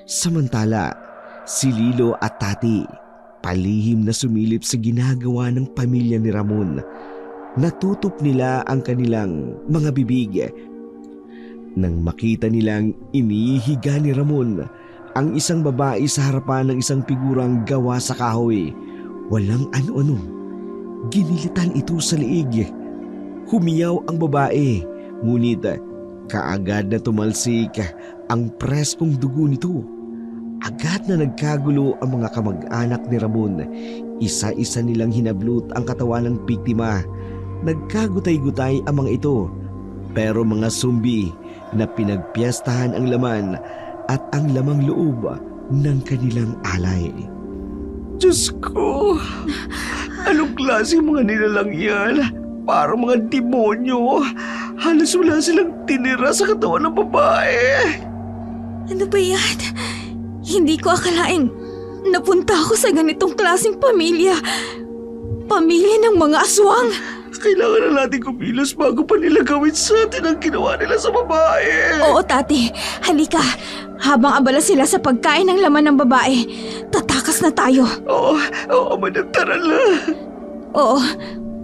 Samantala, si Lilo at Tati palihim na sumilip sa ginagawa ng pamilya ni Ramon. Natutup nila ang kanilang mga bibig nang makita nilang inihiga ni Ramon ang isang babae sa harapan ng isang figurang gawa sa kahoy. Walang ano-ano. Ginilitan ito sa liig. Humiyaw ang babae, ngunit kaagad na tumalsik ang preskong dugo nito. Agad na nagkagulo ang mga kamag-anak ni Ramon. Isa-isa nilang hinablot ang katawan ng biktima. Nagkagutay-gutay ang mga ito. Pero mga zombie na pinagpiestahan ang laman at ang lamang loob ng kanilang alay. Diyos ko! Anong klase mga nilalang yan? Parang mga demonyo. Halos wala silang tinira sa katawan ng babae. Ano ba yan? Hindi ko akalaing napunta ako sa ganitong klaseng pamilya. Pamilya ng mga aswang. Kailangan na natin kumilos bago pa nila gawin sa atin ang ginawa nila sa babae. Oo, Tati. Halika. Habang abala sila sa pagkain ng laman ng babae, tatakas na tayo. Oo, madam, tara na. Oo,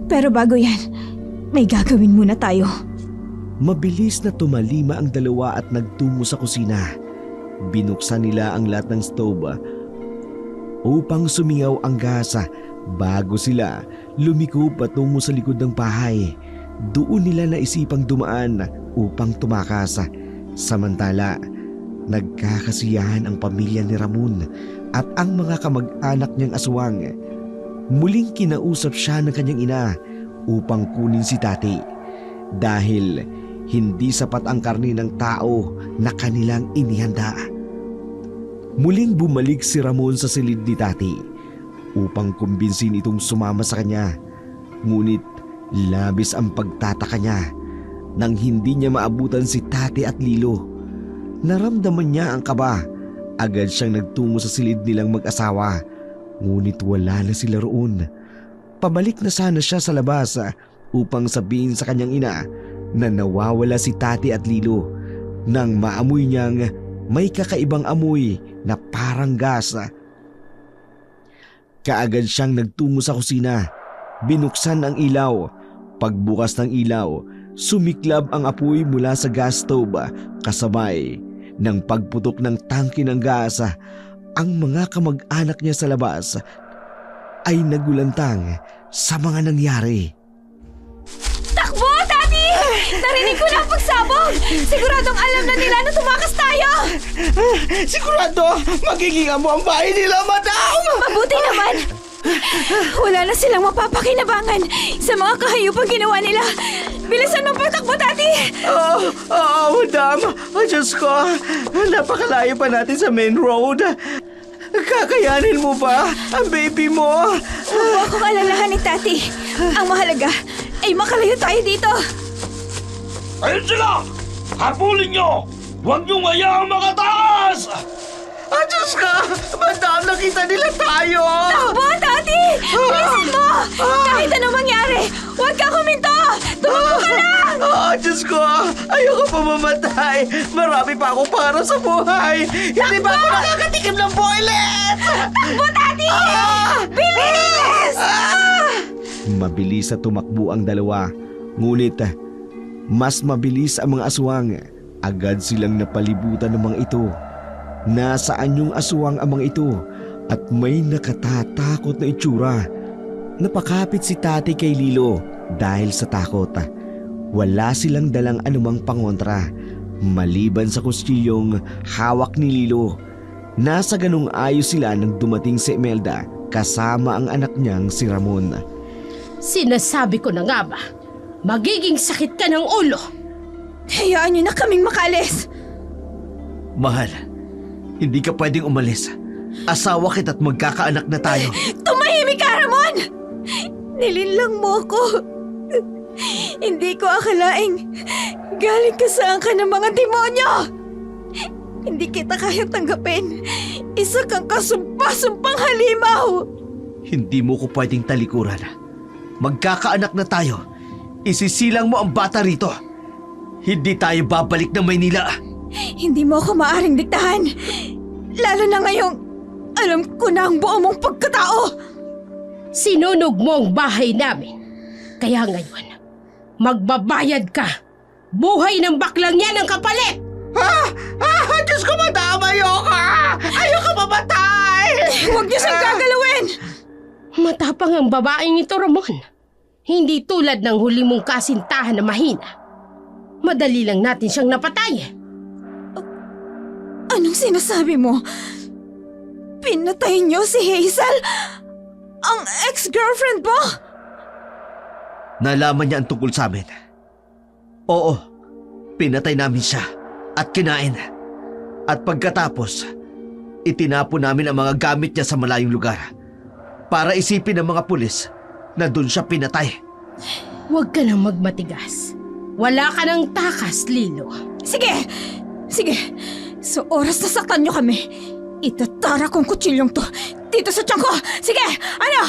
pero bago yan, may gagawin muna tayo. Mabilis na tumalima ang dalawa at nagtungo sa kusina. Binuksan nila ang lahat ng stove upang sumingaw ang gasa bago sila lumiko patungo sa likod ng bahay. Doon nila naisipang dumaan upang tumakas. Samantala, nagkakasiyahan ang pamilya ni Ramon at ang mga kamag-anak niyang aswang. Muling kinausap siya ng kanyang ina upang kunin si Tati dahil hindi sapat ang karne ng tao na kanilang inihanda. Muling bumalik si Ramon sa silid ni Tati upang kumbinsin itong sumama sa kanya. Ngunit Labis ang pagtataka niya nang hindi niya maabutan si Tati at Lilo. Naramdaman niya ang kaba. Agad siyang nagtungo sa silid nilang mag-asawa. Ngunit wala na sila roon. Pabalik na sana siya sa labas upang sabihin sa kanyang ina na nawawala si Tati at Lilo nang maamoy niyang may kakaibang amoy na parang gas. Kaagad siyang nagtungo sa kusina. Binuksan ang ilaw. Pagbukas ng ilaw, sumiklab ang apoy mula sa gas stove kasabay ng pagputok ng tangke ng gas. Ang mga kamag-anak niya sa labas ay nagulantang sa mga nangyari. Takbo, Tati! Narinig ko na ang pagsabog! Siguradong alam na nila na tumakas tayo! Sigurado magiging amo ang bahay nila, madam! Mabuti naman! Wala na silang mapapakinabangan sa mga kahayupang ginawa nila. Bilisan mo patakbo, Tati! Madam. Diyos ko, napakalayo pa natin sa main road. Kakayanin mo ba ang baby mo? Huwag mo akong alalahanin, Tati. Ang mahalaga ay makalayo tayo dito. Ayun sila! Habulin nyo! Huwag niyong hayaang makataas! Diyos ko, madam, nakita nila tayo! Takbo, Tati! Bilisan mo! Kahit anong mangyari, huwag kang huminto! Tumakbo ka lang! Diyos ko, ayoko pa mamatay. Marami pa akong para sa buhay. Hindi ba ako nakakatikim ng boylet? Takbo, Tati! Bilis! Mabilis na tumakbo ang dalawa. Ngunit, mas mabilis ang mga aswang. Agad silang napalibutan ng mga ito. Nasaan yung aswang ang mga ito at may nakatatakot na itsura. Napakapit si Tati kay Lilo dahil sa takot. Wala silang dalang anumang pangontra maliban sa kustilyong hawak ni Lilo. Nasa ganung ayos sila nang dumating si Imelda kasama ang anak niyang si Ramon. Sinasabi ko na nga ba, magiging sakit ka ng ulo. Hayaan niyo na kaming makaalis. Mahal, hindi ka pwedeng umalis. Asawa kita't magkakaanak na tayo. Tumahimik ka, Ramon! Nilinlang mo ako. Hindi ko akalaing galing ka sa angka ng mga demonyo. Hindi kita kaya tanggapin. Isa kang kasumpa-sumpang halimaw. Hindi mo ko pwedeng talikuran. Magkakaanak na tayo. Isisilang mo ang bata rito. Hindi tayo babalik ng Maynila. Hindi mo ako maaring diktahan. Lalo na ngayong alam ko na ang buo mong pagkatao. Sinunog mo ang bahay namin. Kaya ngayon, magbabayad ka. Buhay ng baklang yan ang kapalit! Diyos ko, madam! Ayoko mamatay! Huwag niyo siyang gagalawin! Matapang ang babaeng ito, Ramon. Hindi tulad ng huli mong kasintahan na mahina. Madali lang natin siyang napatay. Anong sinasabi mo? Pinatay niyo si Hazel? Ang ex-girlfriend mo? Nalaman niya ang tungkol sa amin. Oo, pinatay namin siya at kinain. At pagkatapos, itinapon namin ang mga gamit niya sa malayong lugar para isipin ng mga pulis na doon siya pinatay. Huwag ka nang magmatigas. Wala ka ng takas, Lilo. Sige! Sige! Sa oras na saktan niyo kami, itatara kong kutsilyong to dito sa tiyan ko! Sige! Ano?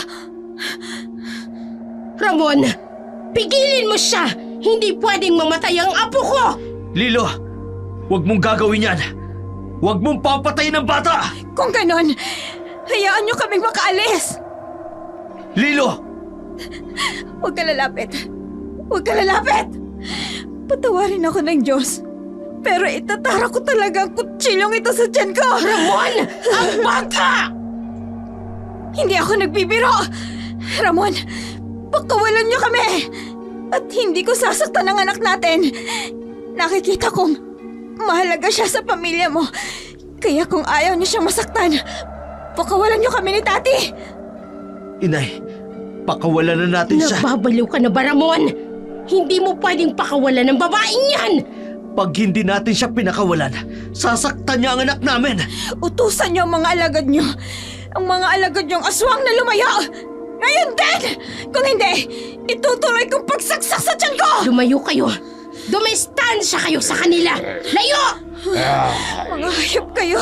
Ramon, pigilin mo siya! Hindi pwedeng mamatay ang apo ko! Lilo, huwag mong gagawin yan. Huwag mong papatayin ang bata! Kung ganon, hayaan niyo kaming makaalis! Lilo! Huwag ka lalapit! Huwag ka lalapit! Patawarin ako ng Diyos. Pero itatara ko talaga ang kutsilyong ito sa tiyan ko! Ramon! Ang bata! Hindi ako nagbibiro! Ramon, pakawalan niyo kami! At hindi ko sasaktan ang anak natin. Nakikita kong mahalaga siya sa pamilya mo. Kaya kung ayaw niyo siyang masaktan, pakawalan niyo kami ni Tati! Inay, pakawalan na natin siya. Nababaliw ka na ba, Ramon? Hindi mo pwedeng pakawalan ng babaeng yan! Pag hindi natin siya pinakawalan, sasaktan niya ang anak namin. Utusan niyo ang mga alagad niyo. Ang mga alagad niyong aswang na lumaya. Ngayon din! Kung hindi, itutuloy kong pagsaksak sa tiyan ko! Lumayo kayo! Dumistansya kayo sa kanila! Layo! Mga hayop kayo!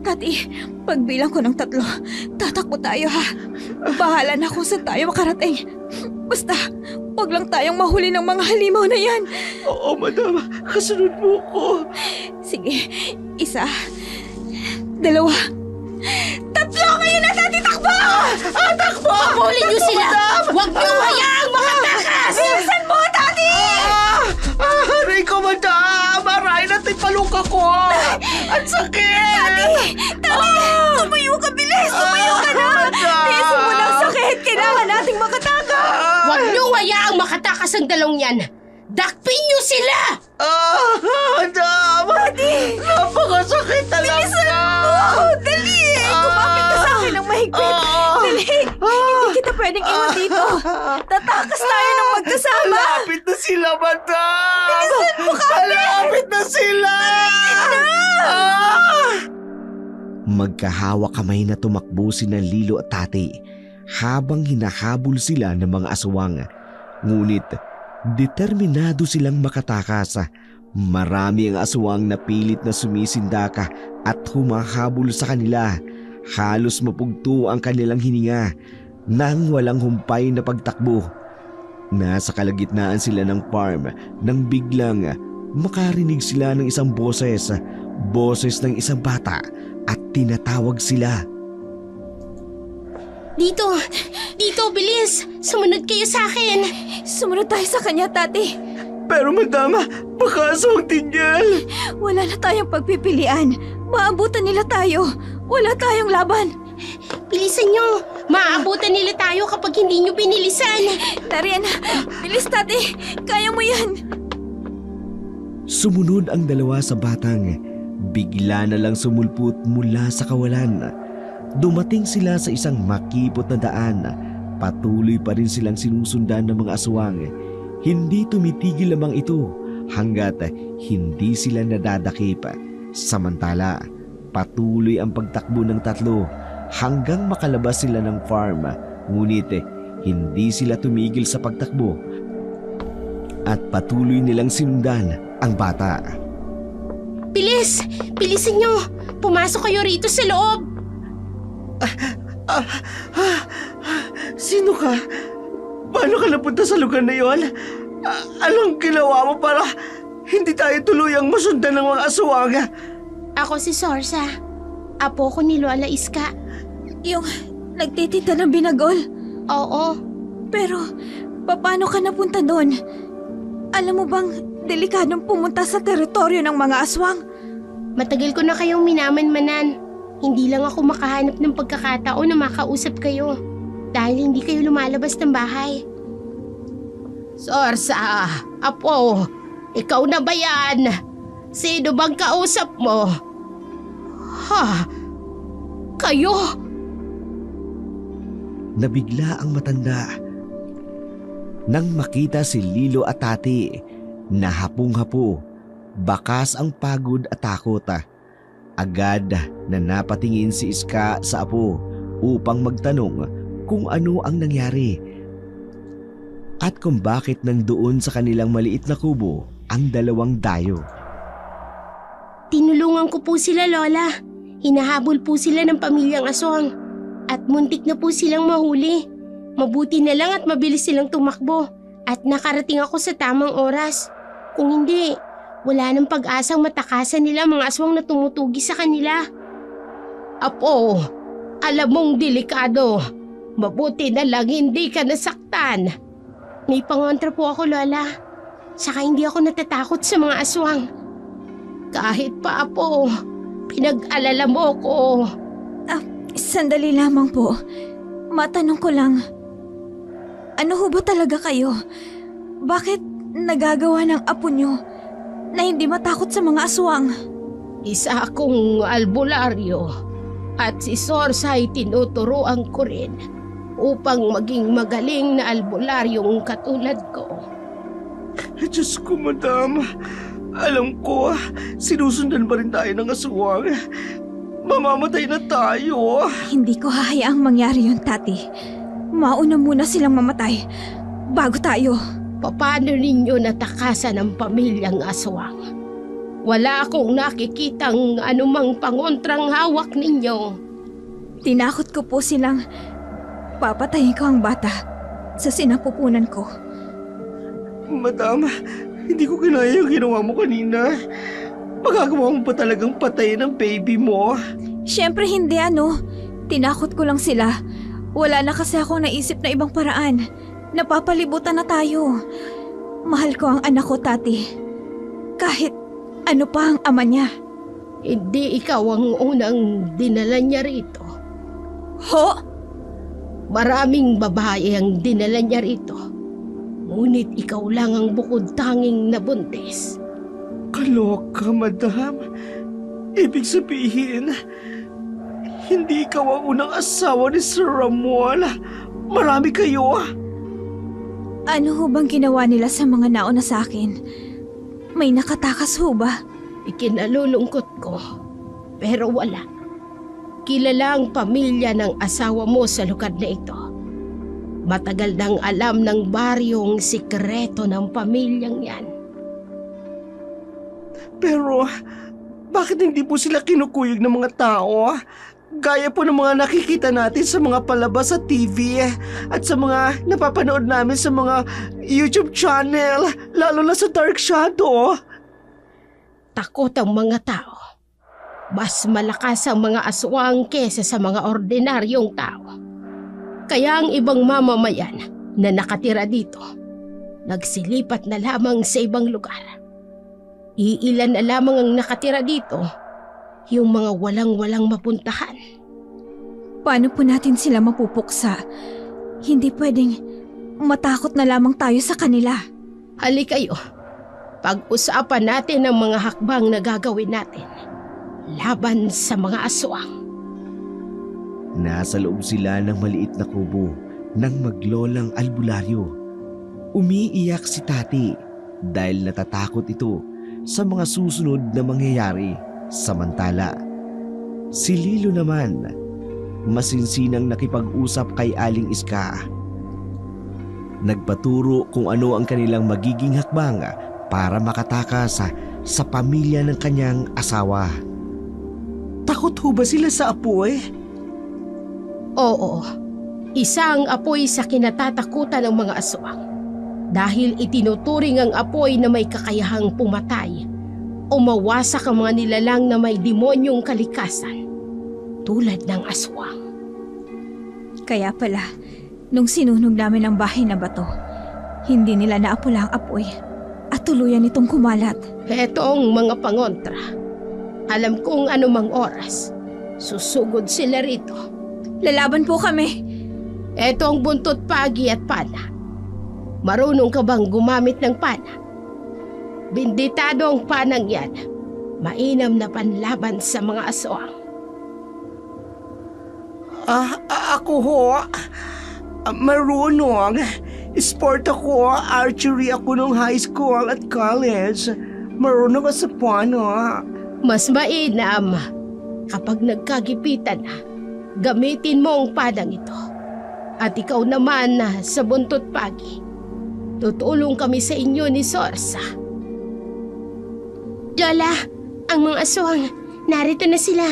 Tati, pagbilang ko ng 3, tatakbo tayo ha. Bahala na kung saan tayo makarating. Basta, wag lang tayong mahuli ng mga halimaw na yan. Oo, madam. Kasunod mo ko. Sige, 1, 2, 3 ngayon na Tati, takbo! Takbo! Habulin niyo sila! Huwag niyo hayaang makatakas! Bilisan mo, Tati! Aray ko, madam! Aray natin paluka ko! Ang sakit! Tati! Tumayo ka, bilis! Tumayo ka na! Tiisin mo ng sakit! Kailangan nating makatakas! Huwag niyo hayaang makatakas ang dalawang yan! Dakpin niyo sila! Madam! Napakasakit talaga! Dali! Kumapit ka sa akin ng mahigpit! Dali! Hindi kita pwedeng iwan dito! Tatakas tayo ng magkasama! Malapit na sila, madam! Bilisan mo kami! Malapit na sila! Magkahawa kamay na tumakbo sina Lilo at Tati habang hinahabol sila ng mga aswang. Ngunit determinado silang makatakas. Marami ang aswang na pilit na sumisindaka at humahabol sa kanila. Halos mapugto ang kanilang hininga nang walang humpay na pagtakbo. Nasa kalagitnaan sila ng farm nang biglang makarinig sila ng isang boses ng isang bata at tinatawag sila. Dito! Dito, bilis! Sumunod kayo sa akin! Sumunod tayo sa kanya, Tati! Pero madama, baka aswang tinyal! Wala na tayong pagpipilian. Maabutan nila tayo. Wala tayong laban. Bilisan niyo! Maaabutan nila tayo kapag hindi niyo binilisan! Tarian, bilis, Tati! Kaya mo yan! Sumunod ang dalawa sa batang. Bigla na lang sumulpot mula sa kawalan. Dumating sila sa isang makipot na daan. Patuloy pa rin silang sinusundan ng mga aswang. Hindi tumitigil lamang ito hanggat hindi sila nadadakip. Samantala, patuloy ang pagtakbo ng 3 hanggang makalabas sila ng farm. Ngunit hindi sila tumigil sa pagtakbo at patuloy nilang sinundan ang bata. Bilis! Bilisan niyo! Pumasok kayo rito sa loob! Sino ka? Paano ka napunta sa lugar na yon? Anong ginawa mo para hindi tayo tuluyang masundan ng mga aswang? Ako si Sorsa. Apo ko ni Lola Iska. Yung nagtitinda ng binagol. Oo. Pero, paano ka napunta doon? Alam mo bang delikadong pumunta sa teritoryo ng mga aswang? Matagal ko na kayong minamanmanan. Hindi lang ako makahanap ng pagkakataon na makausap kayo. Dahil hindi kayo lumalabas ng bahay. Sorsa, Apo, ikaw na ba yan? Sino bang kausap mo? Ha? Kayo? Nabigla ang matanda nang makita si Lilo at Tati na hapong-hapo, bakas ang pagod at takot. Agad na napatingin si Iska sa apo upang magtanong kung ano ang nangyari at kung bakit nandoon sa kanilang maliit na kubo ang 2 dayo. Tinulungan ko po sila, Lola. Hinahabol po sila ng pamilyang aswang. At muntik na po silang mahuli. Mabuti na lang at mabilis silang tumakbo. At nakarating ako sa tamang oras. Kung hindi, wala nang pag-asang matakasan nila mga aswang na tumutugi sa kanila. Apo, alam mong delikado. Mabuti na lang hindi ka nasaktan. May pangontra po ako, Lola. Saka hindi ako natatakot sa mga aswang. Kahit pa, Apo, pinag-alala mo ko. Sandali lamang po. Matanong ko lang. Ano ho ba talaga kayo? Bakit nagagawa ng apo nyo na hindi matakot sa mga aswang? Isa akong albularyo at si Sorsa ay tinuturoan ko rin upang maging magaling na albularyong katulad ko. Diyos ko, madam. Alam ko, sinusundan pa rin tayo ng aswang. Mamamatay na tayo. Hindi ko hahayaang mangyari yun, Tati. Mauna muna silang mamatay bago tayo. Paano ninyo natakasan ang pamilyang aswang? Wala akong nakikitang anumang pangontrang hawak ninyo. Tinakot ko po silang papatayin ko ang bata sa sinapupunan ko. Madam, hindi ko kinaya yung ginawa mo kanina. Magagawa mo ba talagang patayin ang baby mo? Siyempre hindi Tinakot ko lang sila. Wala na kasi akong naisip na ibang paraan. Napapalibutan na tayo. Mahal ko ang anak ko, Tati. Kahit ano pa ang ama niya. Hindi ikaw ang unang dinala niya rito. Ho? Maraming babae ang dinala niya rito. Ngunit ikaw lang ang bukod tanging nabuntis. Kaloka, madam. Ibig sabihin, hindi ikaw ang unang asawa ni Sir Ramon. Marami kayo. Ano ho bang ginawa nila sa mga nauna sa akin? May nakatakas ho ba? Ikinalulungkot ko, pero wala. Kilala ang pamilya ng asawa mo sa lugar na ito. Matagal nang alam ng baryong sikreto ng pamilyang yan. Pero, bakit hindi po sila kinukuyog ng mga tao? Gaya po ng mga nakikita natin sa mga palabas sa TV at sa mga napapanood namin sa mga YouTube channel, lalo na sa Dark Shadow. Takot ang mga tao. Mas malakas ang mga aswang kesa sa mga ordinaryong tao. Kaya ang ibang mamamayan na nakatira dito, nagsilipat na lamang sa ibang lugar. Iilan na lamang ang nakatira dito, yung mga walang-walang mapuntahan. Paano po natin sila mapupuksa? Hindi pwedeng matakot na lamang tayo sa kanila. Hali kayo, pag-usapan natin ang mga hakbang na gagawin natin laban sa mga aswang. Nasa loob sila ng maliit na kubo ng maglolang albularyo. Umiiyak si Tati dahil natatakot ito sa mga susunod na mangyayari. Samantala, si Lilo naman, masinsinang nakipag-usap kay Aling Iska. Nagpaturo kung ano ang kanilang magiging hakbang para makatakas sa pamilya ng kanyang asawa. Takot ho ba sila sa apoy? Oo, isa ang apoy sa kinatatakutan ng mga aswang. Dahil itinuturing ang apoy na may kakayahang pumatay o mawasak ang mga nilalang na may demonyong kalikasan, tulad ng aswang. Kaya pala, nung sinunog namin ang bahay na bato, hindi nila naapula ang apoy at tuluyan itong kumalat. Heto ang mga pangontra. Alam kong anumang oras, susugod sila rito. Lalaban po kami. Heto ang buntot pagi at pana. Marunong ka bang gumamit ng pana? Binditado ang panang yan. Mainam na panlaban sa mga aswang. Ako ho, marunong. Sport ako, archery ako nung high school at college. Marunong ka sa pano. Mas mainam kapag nagkagipitan na, gamitin mo ang panang ito. At ikaw naman sa buntot pagi, tutulong kami sa inyo ni Sorsa. Lola, ang mga aswang, narito na sila.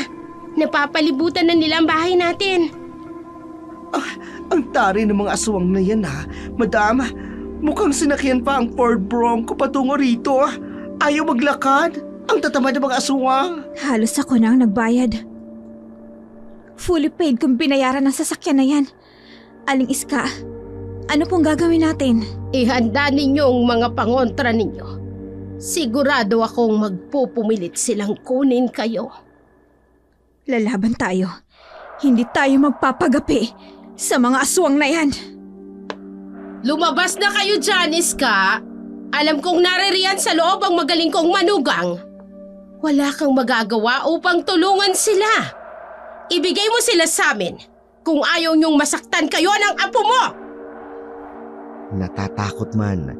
Napapalibutan na nila ang bahay natin. Ang tari ng mga aswang na yan Madam, mukhang sinakyan pa ang Ford Bronco patungo rito. Ayaw maglakad. Ang tatamad ng mga aswang. Halos ako na ang nagbayad. Fully paid kung binayaran ng sasakyan na yan. Aling Iska, ano pong gagawin natin? Ihanda ninyo ang mga pangontra ninyo. Sigurado akong magpupumilit silang kunin kayo. Lalaban tayo. Hindi tayo magpapagapi sa mga aswang na yan. Lumabas na kayo dyan, Iska. Alam kong naririyan sa loob ang magaling kong manugang. Wala kang magagawa upang tulungan sila. Ibigay mo sila sa amin kung ayaw niyong masaktan kayo ng apo mo. Natatakot man,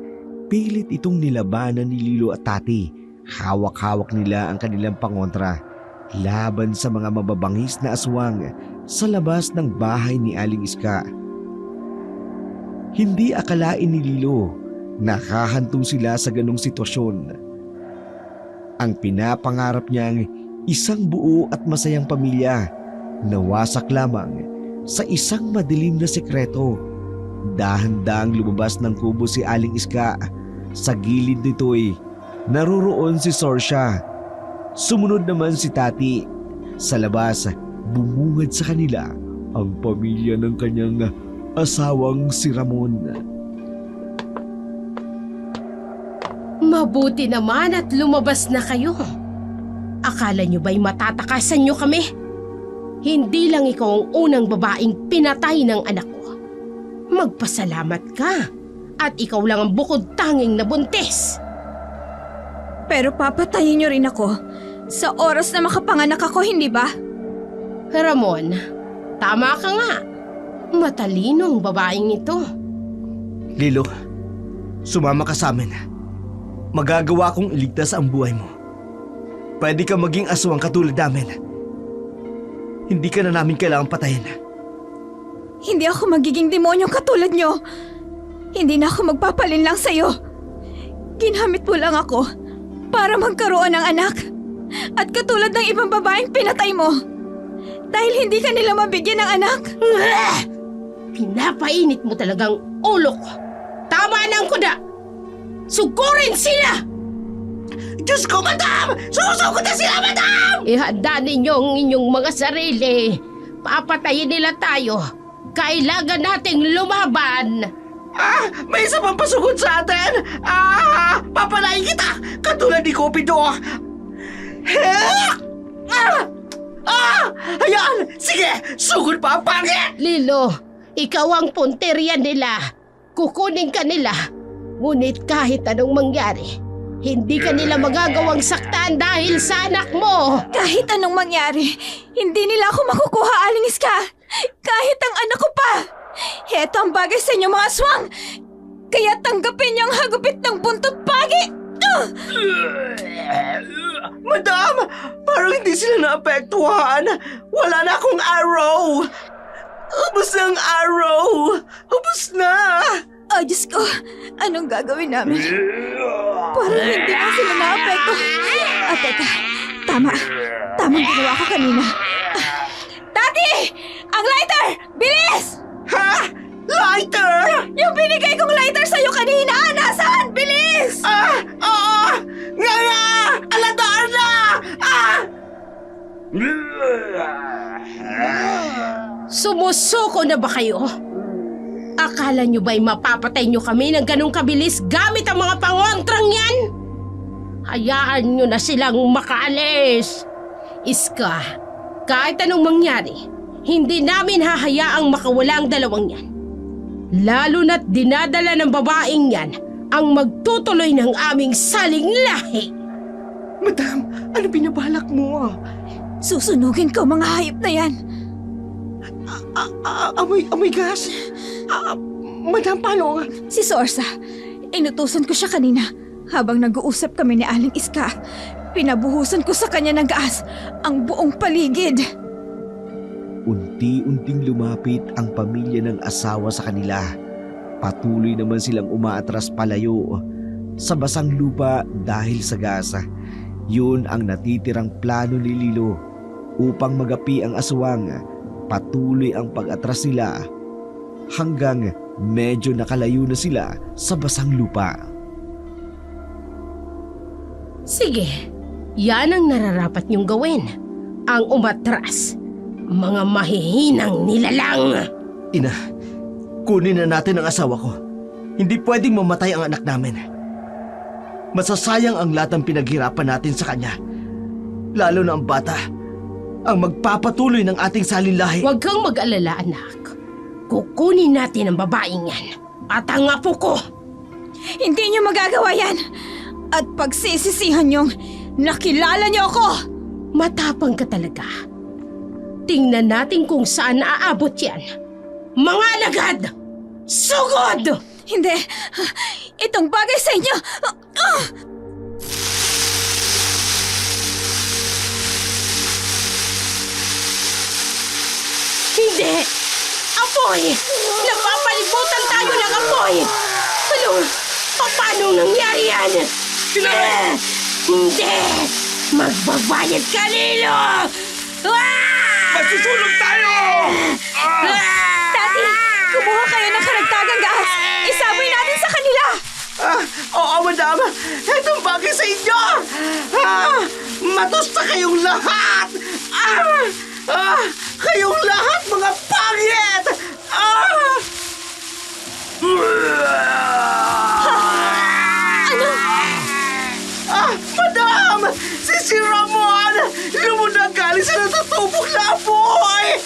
pilit itong nilabanan ni Lilo at Tati. Hawak-hawak nila ang kanilang pangontra. laban sa mga mababangis na aswang sa labas ng bahay ni Aling Iska. Hindi akalain ni Lilo nakahantong sila sa ganong sitwasyon. Ang pinapangarap niyang isang buo at masayang pamilya nawasak lamang sa isang madilim na sekreto. Dahan-dahang lumabas ng kubo si Aling Iska. Sa gilid nito'y naroroon si Sorsha. Sumunod naman si Tati. Sa labas, bumungad sa kanila ang pamilya ng kanyang asawang si Ramon. Mabuti naman at lumabas na kayo. Akala nyo ba'y matatakasan nyo kami? Hindi lang ikaw ang unang babaeng pinatay ng anak ko. Magpasalamat ka. At ikaw lang ang bukod tanging nabuntis. Pero papatayin niyo rin ako sa oras na makapanganak ako, hindi ba? Ramon, tama ka nga. Matalinong babaeng ito. Lilo, sumama ka sa amin. Magagawa kong iligtas ang buhay mo. Pwede ka maging aswang katulad namin. Hindi ka na namin kailangang patayin. Hindi ako magiging demonyong katulad niyo. Hindi na ako magpapalin lang sa'yo. Ginamit mo lang ako para magkaroon ng anak. At katulad ng ibang babaeng pinatay mo. Dahil hindi ka nila mabigyan ng anak. Pinapainit mo talagang ulo ko. Tama na ang kuda. Sugurin sila! Diyos ko, madam! Susugod na sila, madam! Ihanda ninyo ang inyong mga sarili. Papatayin nila tayo. Kailangan nating lumaban. May isa pang pasugod sa atin! Papalayin kita! Katulad ni Cupido! Ayan! Sige! Sugod pa ang pangit! Lilo, ikaw ang punteriya nila. Kukunin ka nila. Ngunit kahit anong mangyari, hindi ka nila magagawang saktan dahil sa anak mo. Kahit anong mangyari, hindi nila ako makukuha, Aling Iska. Kahit ang anak ko pa. Heto ang bagay sa inyo, mga aswang. Kaya tanggapin niyo ang hagupit ng buntot pagi. Madam! Parang hindi sila naapektuhan. Wala na akong arrow. Ubus na ang arrow. Ubus na. Oh, Diyos ko. Anong gagawin namin? Parang hindi na sila naapekto. Teka. Tamang ginawa ko kanina. Tati! Ang lighter! Bilis! Ha? Lighter? Yung binigay kong lighter sa'yo kanina! Nasaan? Bilis! Oo! Nga! Aladar na! Sumusuko na ba kayo? Akala nyo ba'y mapapatay nyo kami ng ganong kabilis gamit ang mga pangontrang yan? Hayaan nyo na silang makaalis. Iska, kahit anong mangyari, hindi namin hahayaang makawala ang dalawang yan. Lalo na't dinadala ng babaeng yan ang magtutuloy ng aming saling lahi. Madam, ano binabalak mo? Susunugin ko mga hayop na yan. Amoy gas? Madam, paano? Si Sorsa, inutusan ko siya kanina habang nag-uusap kami ni Aling Iska. Pinabuhusan ko sa kanya ng gas ang buong paligid. Unti-unting lumapit ang pamilya ng asawa sa kanila. Patuloy naman silang umaatras palayo sa basang lupa dahil sa gas. Yun ang natitirang plano ni Lilo upang magapi ang aswang. Patuloy ang pag-atras nila hanggang medyo nakalayo na sila sa basang lupa. Sige, yan ang nararapat niyong gawin. Ang umatras. Mga mahihinang nilalang. Ina, kunin na natin ang asawa ko. Hindi pwedeng mamatay ang anak namin. Masasayang ang lahat ng pinaghirapan natin sa kanya. Lalo na ang bata, ang magpapatuloy ng ating salinlahi. Huwag kang mag-alala, anak. Kukunin natin ang babaeng yan at ang apo ko. Hindi niyo magagawa yan. At pagsisisihan niyong nakilala niyo ako. Matapang ka talaga. Tingnan natin kung saan naaabot yan. Mga alagad! Sugod! Hindi. Itong bagay sa inyo. Hindi! Apoy! Napapalibutan tayo ng apoy! Ano? Paano nangyari yan? Hindi! Magbabayad ka, Lilo! Masusunog tayo! Daddy, kumuha kayo ng karagdagang gas. Isabay natin sa kanila. Oo, madam. Itong bagay sa inyo. Matusta kayong lahat. Kayong lahat, mga pangit. Ano? Madam! Si Ramon! Lumunang galing sa natatubog na apoy!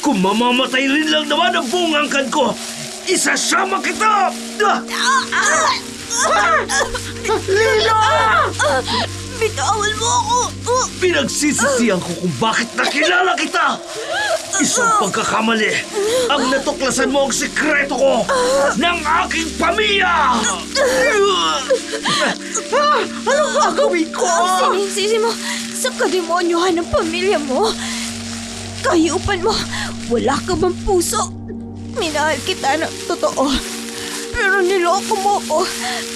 Kung mamamatay rin lang naman ang buong angkan ko, isasama kita! Lilo! Bitawan mo ako. Pinagsisisihan ko kung bakit nakilala kita! Isang pagkakamali ang natuklasan mo ang sikreto ko ng aking pamilya! Anong gagawin ko? Sinisisi mo sa kademonyohan ng pamilya mo. Kahiyupan mo, wala ka bang puso? Minahal kita ng totoo. Pero niloko mo ko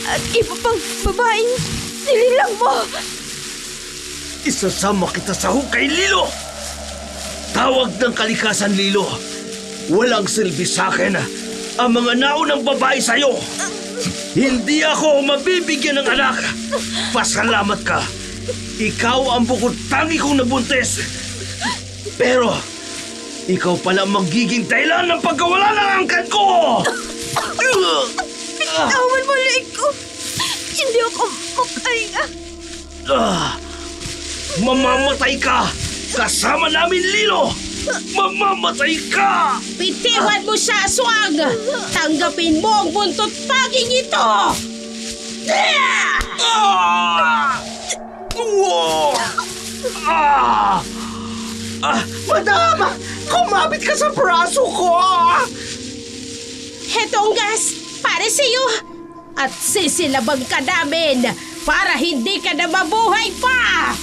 at iba pang babaeng nililang mo. Isasama kita sa hukay, Lilo! Tawag ng kalikasan, Lilo. Walang silbi sa akin ang mga naunang babae sa'yo. Hindi ako mabibigyan ng anak. Pasalamat ka. Ikaw ang bukod tangi kong nabuntis. Pero, ikaw pala ang magiging dahilan ng pagkawala ng angkan ko! Bitawan mo leeg ko. Hindi ako makahinga. Mamamatay ka! Kasama namin, Lilo! Mamamatay ka! Bitiwan mo siya, Aswang! Tanggapin mo ang buntot paging ito! Madam! Kumapit ka sa braso ko! Heto ang gas para sa iyo! At sisilabang ka namin para hindi ka na mabuhay pa!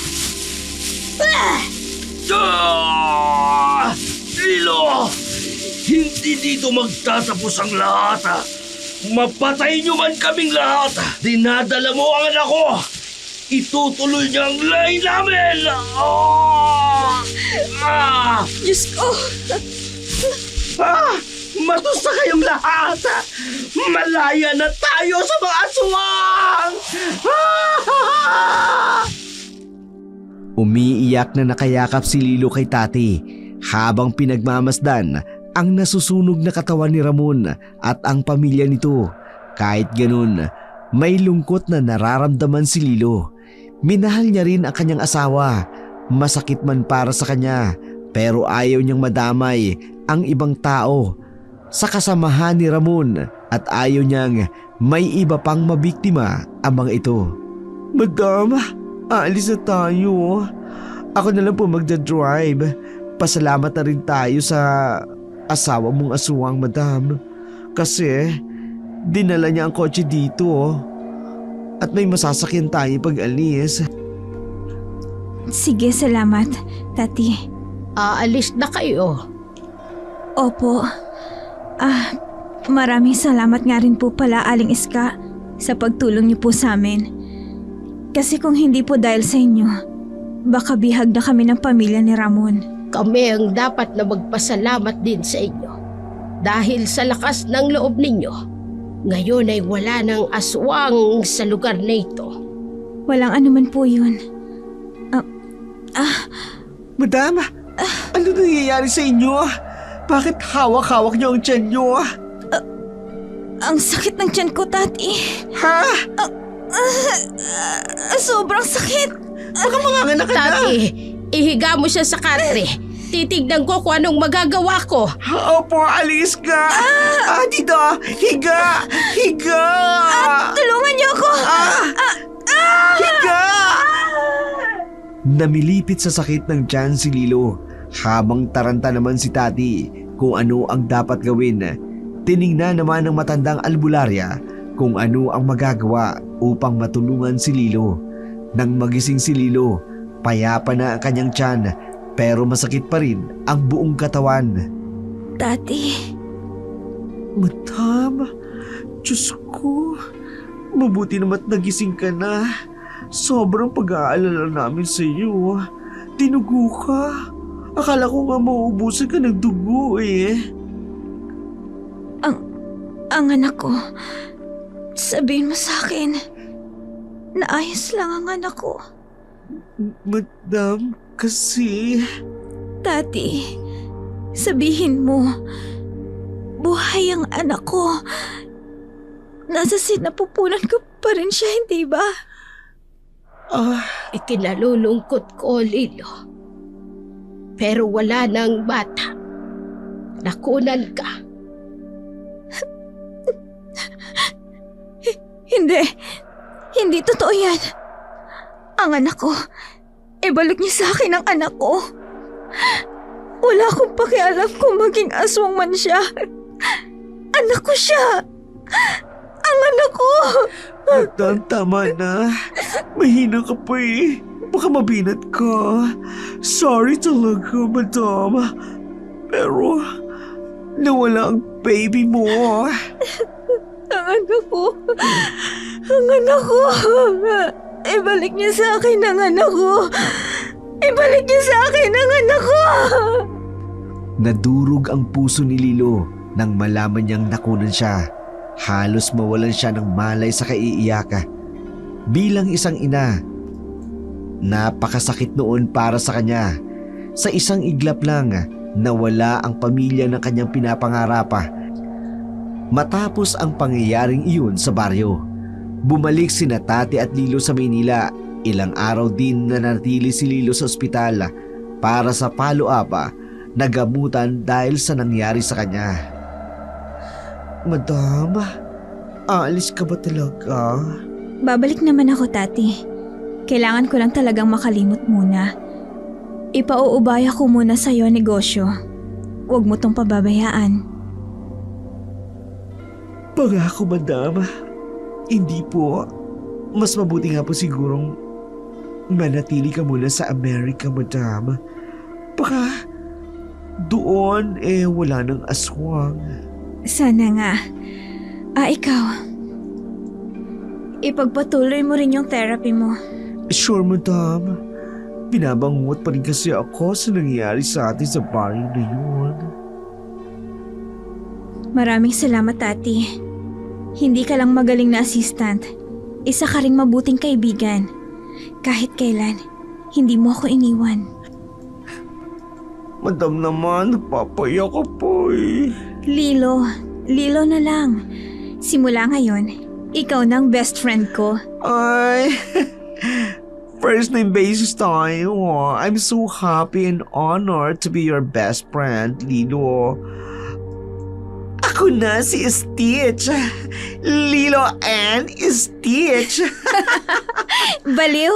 Lilo! Hindi dito magtatapos ang lahat. Mapatay niyo man kaming lahat. Dinadala mo ang anak ko. Itutuloy niya ang lahi namin. Diyos ko. Matusta kayong lahat! Malaya na tayo sa mga aswang! Umiiyak na nakayakap si Lilo kay Tati habang pinagmamasdan ang nasusunog na katawan ni Ramon at ang pamilya nito. Kahit ganun, may lungkot na nararamdaman si Lilo. Minahal niya rin ang kanyang asawa. Masakit man para sa kanya, pero ayaw niyang madamay ang ibang tao sa kasamahan ni Ramon at ayaw niyang may iba pang mabiktima ang mga ito. Madam, aalis na tayo. Ako na lang po magdadrive. Pasalamat na rin tayo sa asawa mong aswang, madam. Kasi dinala niya ang kotse dito. At may masasakyan tayo pag alis. Sige, salamat, Tati. Aalis na kayo. Opo. Maraming salamat nga rin po pala, Aling Iska, sa pagtulong niyo po sa amin. Kasi kung hindi po dahil sa inyo, baka bihag na kami ng pamilya ni Ramon. Kami ang dapat na magpasalamat din sa inyo. Dahil sa lakas ng loob ninyo, ngayon ay wala ng aswang sa lugar na ito. Walang anuman po yun. Madam, ano nangyayari sa inyo? Bakit hawak-hawak niyo ang tiyan niyo? Ang sakit ng tiyan ko, Tati. Ha? Sobrang sakit. Baka manganganak ka na. Tati, ihiga mo siya sa katre. Titignan ko kung anong magagawa ko. Opo, alis ka. Dito, higa. Higa. Tulungan niyo ako. Higa. Namilipit sa sakit ng tiyan si Lilo habang taranta naman si Tati kung ano ang dapat gawin. Tiningnan naman ng matandang albularya kung ano ang magagawa upang matulungan si Lilo. Nang magising si Lilo, payapa na ang kanyang tiyan Pero masakit pa rin ang buong katawan. Tati, Madam, Diyos ko, mabuti naman nagising ka na. Sobrang pag-aalala namin sa iyo. Tinugo ka. Akala ko nga mauubusan ka ng dugo eh. ang anak ko. Sabihin mo sa akin, naayos lang ang anak ko. Madam, kasi... Tati, sabihin mo, buhay ang anak ko. Nasa sinapupunan ko pa rin siya, hindi ba? Ikinalulungkot ko, Lilo. Pero wala nang bata. Nakunan ka. Hindi totoo yan. Ang anak ko, ibalik niyo sa akin ang anak ko. Wala akong pakialam kung maging aswang man siya. Anak ko siya. Ang anak ko. Madam, tama na. Mahina ka pa eh. Baka mabinat ka. Sorry talaga, madam. Pero, nawala ang baby mo. Ang anak ko. Ang anak ko. Ibalik niyo sa akin ang anak ko. Ibalik niyo sa akin ang anak ko. Nadurog ang puso ni Lilo nang malaman niyang nakunan siya. Halos mawalan siya ng malay sa kaiiyaka. Bilang isang ina, napakasakit noon para sa kanya. Sa isang iglap lang, nawala ang pamilya ng kanyang pinapangarap. Matapos ang pangyayaring iyon sa baryo, bumalik sina Tati at Lilo sa Maynila. Ilang araw din nanatili si Lilo sa ospital para sa follow-up na gamutan dahil sa nangyari sa kanya. Madam, aalis ka ba talaga? Babalik naman ako, Tati. Kailangan ko lang talagang makalimot muna. Ipauubaya ko muna sa'yo ang negosyo. Huwag mo tong pababayaan. Pangako, madam. Hindi po. Mas mabuti nga po sigurong manatili ka muna sa Amerika, madam. Baka doon wala ng aswang. Sana nga. Ikaw. Ipagpatuloy mo rin yung therapy mo. Sure, madam. Binabangot pa rin kasi ako sa nangyari sa atin sa baryo na yun. Maraming salamat, Tati. Hindi ka lang magaling na assistant. Isa ka ring mabuting kaibigan. Kahit kailan, hindi mo ako iniwan. Madam naman, napapayak ako po eh. Lilo na lang. Simula ngayon, ikaw na ang best friend ko. Ay, first name basis tayo. I'm so happy and honored to be your best friend, Lilo. Ako na si Stitch. Lilo and Stitch. Baliw!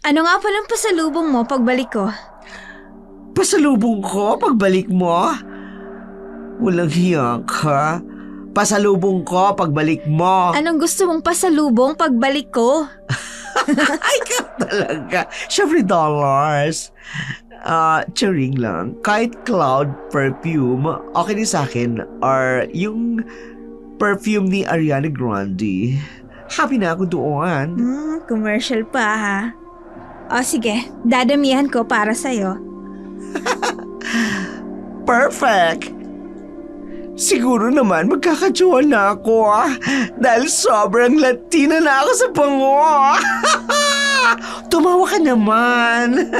Ano nga palang pasalubong mo pagbalik ko? Pasalubong ko pagbalik mo? Walang hiya ka. Pasalubong ko pagbalik mo. Anong gusto mong pasalubong pagbalik ko? Ay ka talaga. Syempre dollars. Charing lang. Kahit cloud perfume, okay din sa akin. Or yung perfume ni Ariana Grande. Happy na ako doon. Commercial pa ha. O sige, dadamihan ko para sa'yo. Perfect! Siguro naman magkakajowa na ako dahil sobrang Latina na ako sa bango. Tumawa ka naman.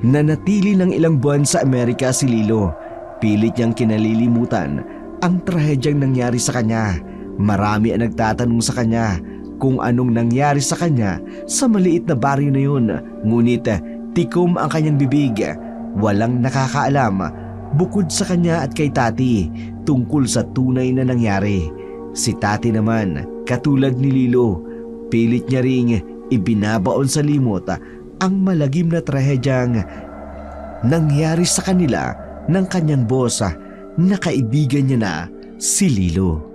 Nanatili ng ilang buwan sa Amerika si Lilo. Pilit niyang kinalilimutan ang trahedyang nangyari sa kanya. Marami ang nagtatanong sa kanya kung anong nangyari sa kanya sa maliit na baryo na yun. Ngunit tikom ang kanyang bibig. Walang nakakaalam bukod sa kanya at kay Tati tungkol sa tunay na nangyari. Si Tati naman, katulad ni Lilo, pilit niya ring ibinabaon sa limot ang malagim na trahedyang nangyari sa kanila ng kanyang boss na kaibigan niya na si Lilo.